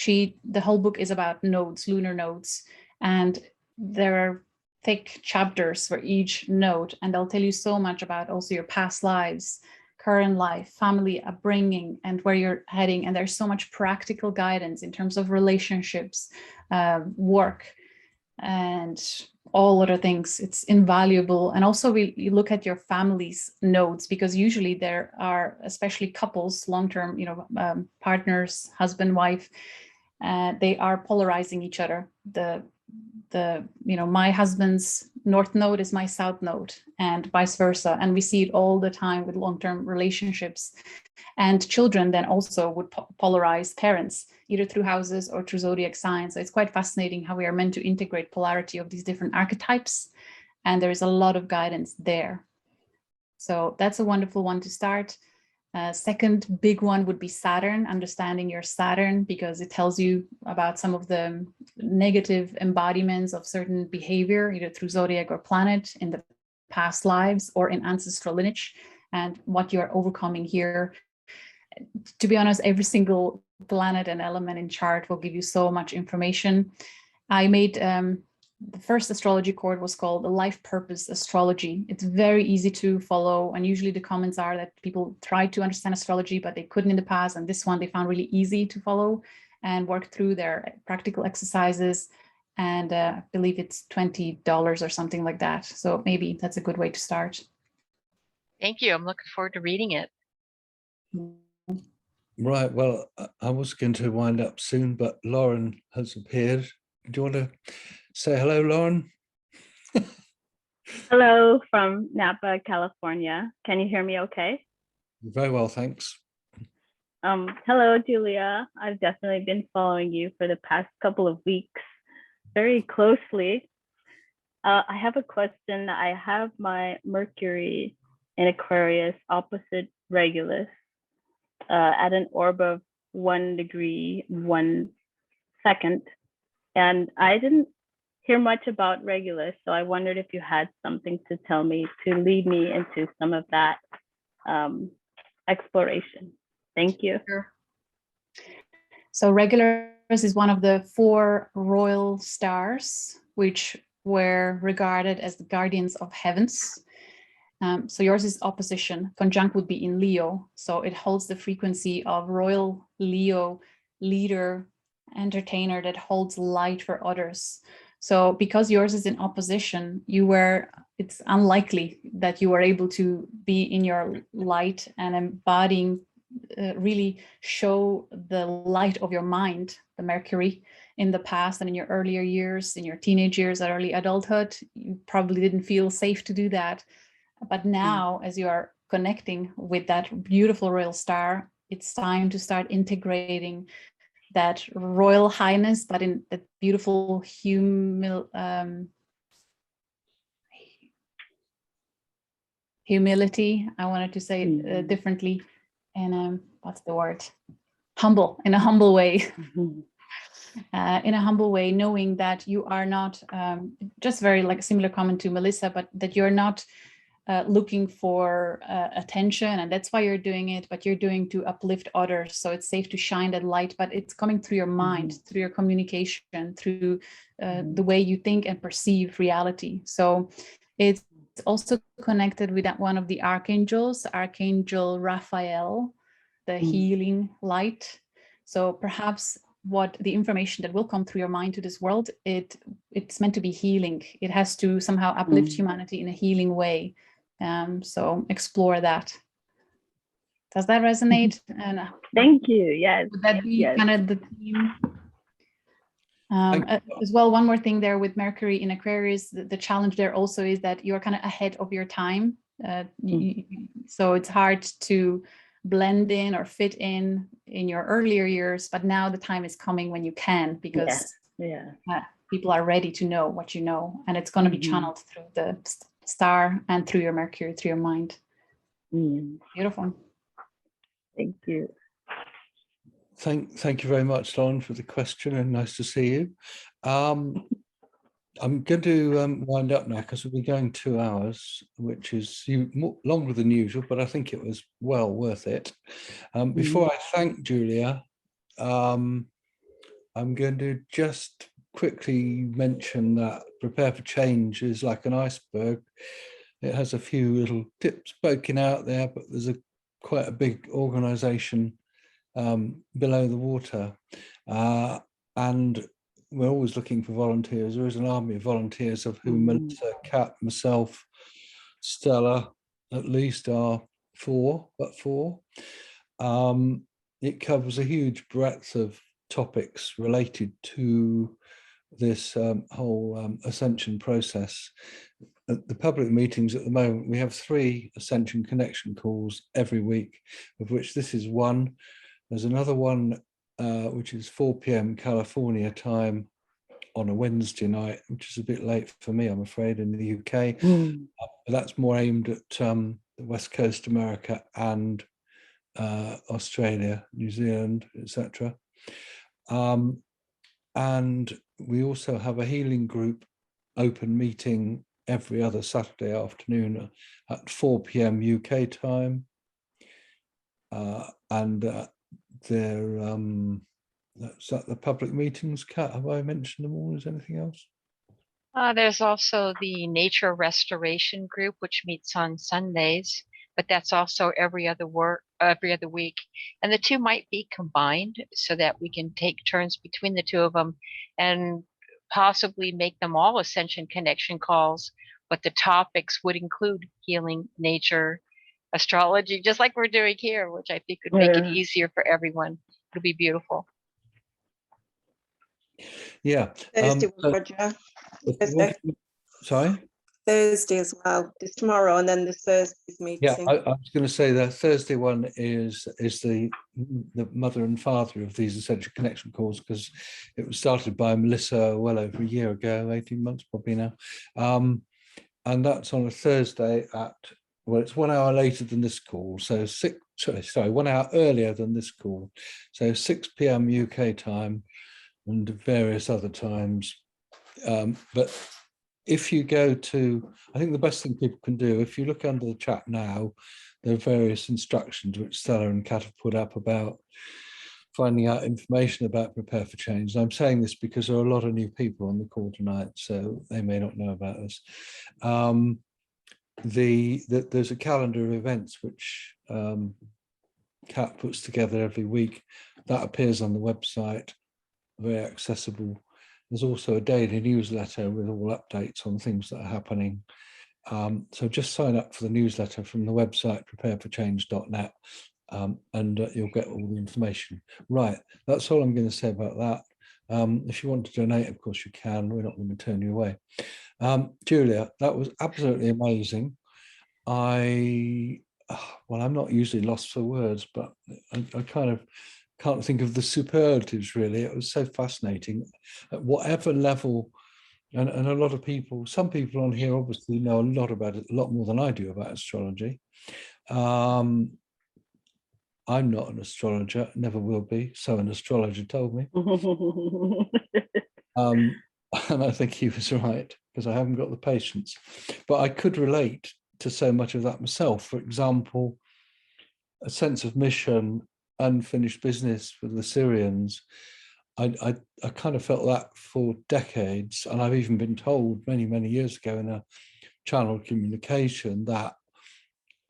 The whole book is about nodes, lunar nodes, and there are thick chapters for each node, and they'll tell you so much about also your past lives, current life, family upbringing, and where you're heading. And there's so much practical guidance in terms of relationships, work, and all other things. It's invaluable. And also you look at your family's nodes, because usually there are, especially couples, long-term, partners, husband, wife, they are polarizing each other. My husband's north node is my south node, and vice versa. And we see it all the time with long-term relationships. And children then also would polarize parents, either through houses or through zodiac signs. So it's quite fascinating how we are meant to integrate polarity of these different archetypes. And there is a lot of guidance there. So that's a wonderful one to start. Second big one would be Saturn, understanding your Saturn, because it tells you about some of the negative embodiments of certain behavior, either through zodiac or planet in the past lives or in ancestral lineage, and what you're overcoming here. To be honest, every single planet and element in chart will give you so much information. I made the first astrology course was called the Life Purpose Astrology. It's very easy to follow, and usually the comments are that people tried to understand astrology, but they couldn't in the past, and this one they found really easy to follow and work through their practical exercises. And I believe it's $20 or something like that. So maybe that's a good way to start. Thank you. I'm looking forward to reading it. Right. Well, I was going to wind up soon, but Lauren has appeared. Do you want to say hello, Lauren? Hello from Napa, California. Can you hear me okay? Very well, thanks. Hello, Julia. I've definitely been following you for the past couple of weeks very closely. I have a question. I have my Mercury in Aquarius opposite Regulus at an orb of 1 degree, 1 second. And I didn't hear much about Regulus, so I wondered if you had something to tell me to lead me into some of that exploration. Thank you. Sure. So Regulus is one of the 4 royal stars, which were regarded as the guardians of heavens. So yours is opposition. Conjunct would be in Leo. So it holds the frequency of royal Leo, leader, entertainer that holds light for others. So because yours is in opposition, it's unlikely that you were able to be in your light and embodying, really show the light of your mind, the Mercury, in the past and in your earlier years, in your teenage years, or early adulthood. You probably didn't feel safe to do that. But now, as you are connecting with that beautiful royal star, it's time to start integrating that royal highness, but in that beautiful humility. I wanted to say it differently, and what's the word? Humble, in a humble way. In a humble way, knowing that you are not, just very like a similar comment to Melissa, but that you're not looking for attention, and that's why you're doing it, but you're doing to uplift others. So it's safe to shine that light, but it's coming through your mind, through your communication, through the way you think and perceive reality. So it's also connected with that one of the archangels, Archangel Raphael, the healing light. So perhaps what the information that will come through your mind to this world, it's meant to be healing. It has to somehow uplift humanity in a healing way. So explore that. Does that resonate? And thank you. Yes. Would that be kind of the theme? As well, one more thing there with Mercury in Aquarius, the challenge there also is that you're kind of ahead of your time. So it's hard to blend in or fit in your earlier years, but now the time is coming when you can, because people are ready to know what you know, and it's going to be channeled through the star and through your Mercury, through your mind. Beautiful. Thank you. Thank you very much, Lauren, for the question, and nice to see you. I'm going to wind up now because we'll be going 2 hours, which is longer than usual, but I think it was well worth it. Before I thank Julia, I'm going to just quickly mention that Prepare for Change is like an iceberg. It has a few little tips poking out there, but there's quite a big organization below the water. And we're always looking for volunteers. There is an army of volunteers, of whom Meissa, Kat, myself, Stella, at least are four. It covers a huge breadth of topics related to this whole Ascension process. At the public meetings at the moment, we have 3 Ascension connection calls every week, of which this is one. There's another one which is 4 p.m. California time on a Wednesday night, which is a bit late for me, I'm afraid, in the UK. But that's more aimed at the West Coast America and Australia, New Zealand, etc. And we also have a healing group open meeting every other Saturday afternoon at 4 p.m. UK time. That's at the public meetings. Kat, have I mentioned them all? Is there anything else? There's also the Nature Restoration Group, which meets on Sundays, but that's also every other week. And the two might be combined so that we can take turns between the two of them and possibly make them all Ascension connection calls, but the topics would include healing, nature, astrology, just like we're doing here, which I think would make it easier for everyone. It'll be beautiful. Yeah. Thursday, Roger. Thursday. Sorry? Thursday as well. There's tomorrow and then the Thursday's meeting. Yeah, I was going to say the Thursday one is the mother and father of these Ascension connection calls, because it was started by Melissa well over a year ago, 18 months probably now. And that's on a Thursday at, well, it's 1 hour later than this call. So 1 hour earlier than this call. So 6 p.m. UK time and various other times. But if you go to, I think the best thing people can do, if you look under the chat now, there are various instructions which Stella and Kat have put up about finding out information about Prepare for Change. And I'm saying this because there are a lot of new people on the call tonight, so they may not know about this. There's a calendar of events which Kat puts together every week. That appears on the website, very accessible. There's also a daily newsletter with all updates on things that are happening. So just sign up for the newsletter from the website prepareforchange.net, and you'll get all the information. Right, that's all I'm going to say about that. If you want to donate, of course you can. We're not going to turn you away. Julia, that was absolutely amazing. I'm not usually lost for words, but I kind of can't think of the superlatives, really. It was so fascinating at whatever level, and a lot of people, some people on here obviously know a lot about it, a lot more than I do about astrology. I'm not an astrologer, never will be, so an astrologer told me. And I think he was right, because I haven't got the patience. But I could relate to so much of that myself. For example, a sense of mission, unfinished business with the Syrians. I kind of felt that for decades, and I've even been told many, many years ago in a channel communication that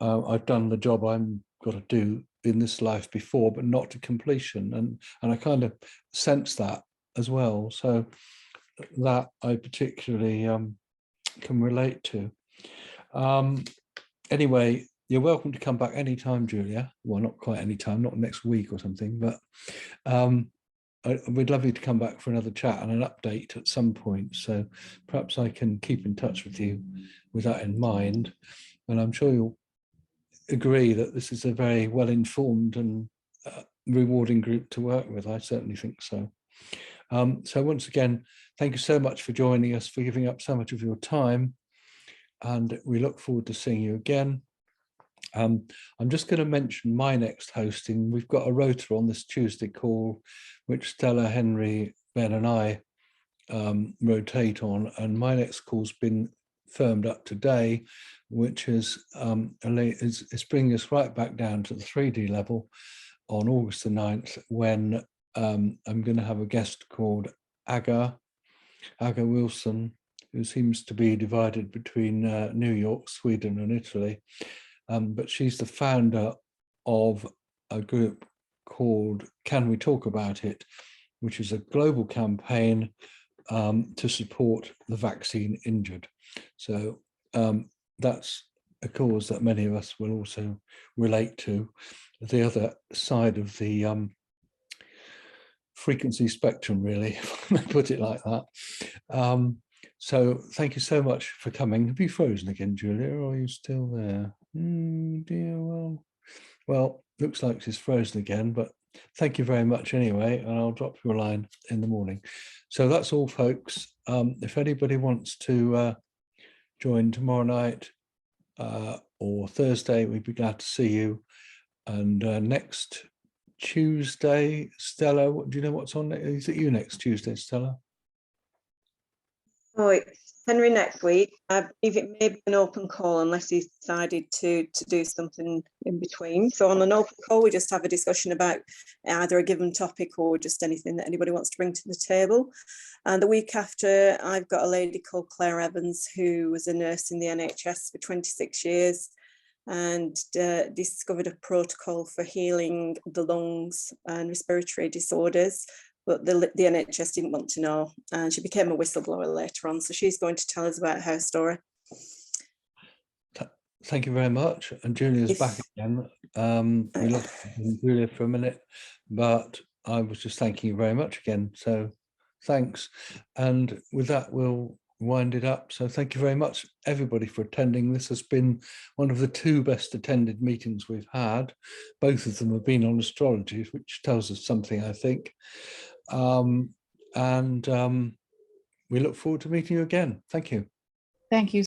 I've done the job I'm got to do in this life before, but not to completion, and I kind of sense that as well. So that I particularly can relate to. Anyway, you're welcome to come back anytime, Julia. Well, not quite any time, not next week or something, but we'd love you to come back for another chat and an update at some point. So perhaps I can keep in touch with you with that in mind. And I'm sure you'll agree that this is a very well-informed and rewarding group to work with. I certainly think so. So once again, thank you so much for joining us, for giving up so much of your time, and we look forward to seeing you again. I'm just going to mention my next hosting. We've got a rota on this Tuesday call, which Stella, Henry, Ben and I rotate on, and my next call's been firmed up today, which is bringing us right back down to the 3D level on August the 9th, when I'm going to have a guest called Aga Wilson, who seems to be divided between New York, Sweden and Italy. But she's the founder of a group called Can We Talk About It, which is a global campaign to support the vaccine injured. So that's a cause that many of us will also relate to. The other side of the frequency spectrum, really, if I may put it like that. So thank you so much for coming. Have you frozen again, Julia, or are you still there? Dear, well, looks like she's frozen again, but thank you very much anyway, and I'll drop you a line in the morning. So that's all, folks. If anybody wants to join tomorrow night or Thursday, we'd be glad to see you. And next Tuesday, Stella, do you know what's on? Is it you next Tuesday, Stella? Oh, it's Henry next week. I believe it may be an open call unless he's decided to do something in between. So on an open call, we just have a discussion about either a given topic or just anything that anybody wants to bring to the table. And the week after, I've got a lady called Claire Evans, who was a nurse in the NHS for 26 years and discovered a protocol for healing the lungs and respiratory disorders. But the NHS didn't want to know, and she became a whistleblower later on. So she's going to tell us about her story. Thank you very much. And Julia's back again. We lost Julia for a minute, but I was just thanking you very much again. So thanks. And with that, we'll wind it up. So thank you very much, everybody, for attending. This has been one of the 2 best attended meetings we've had. Both of them have been on astrology, which tells us something, I think. We look forward to meeting you again. Thank you. Thank you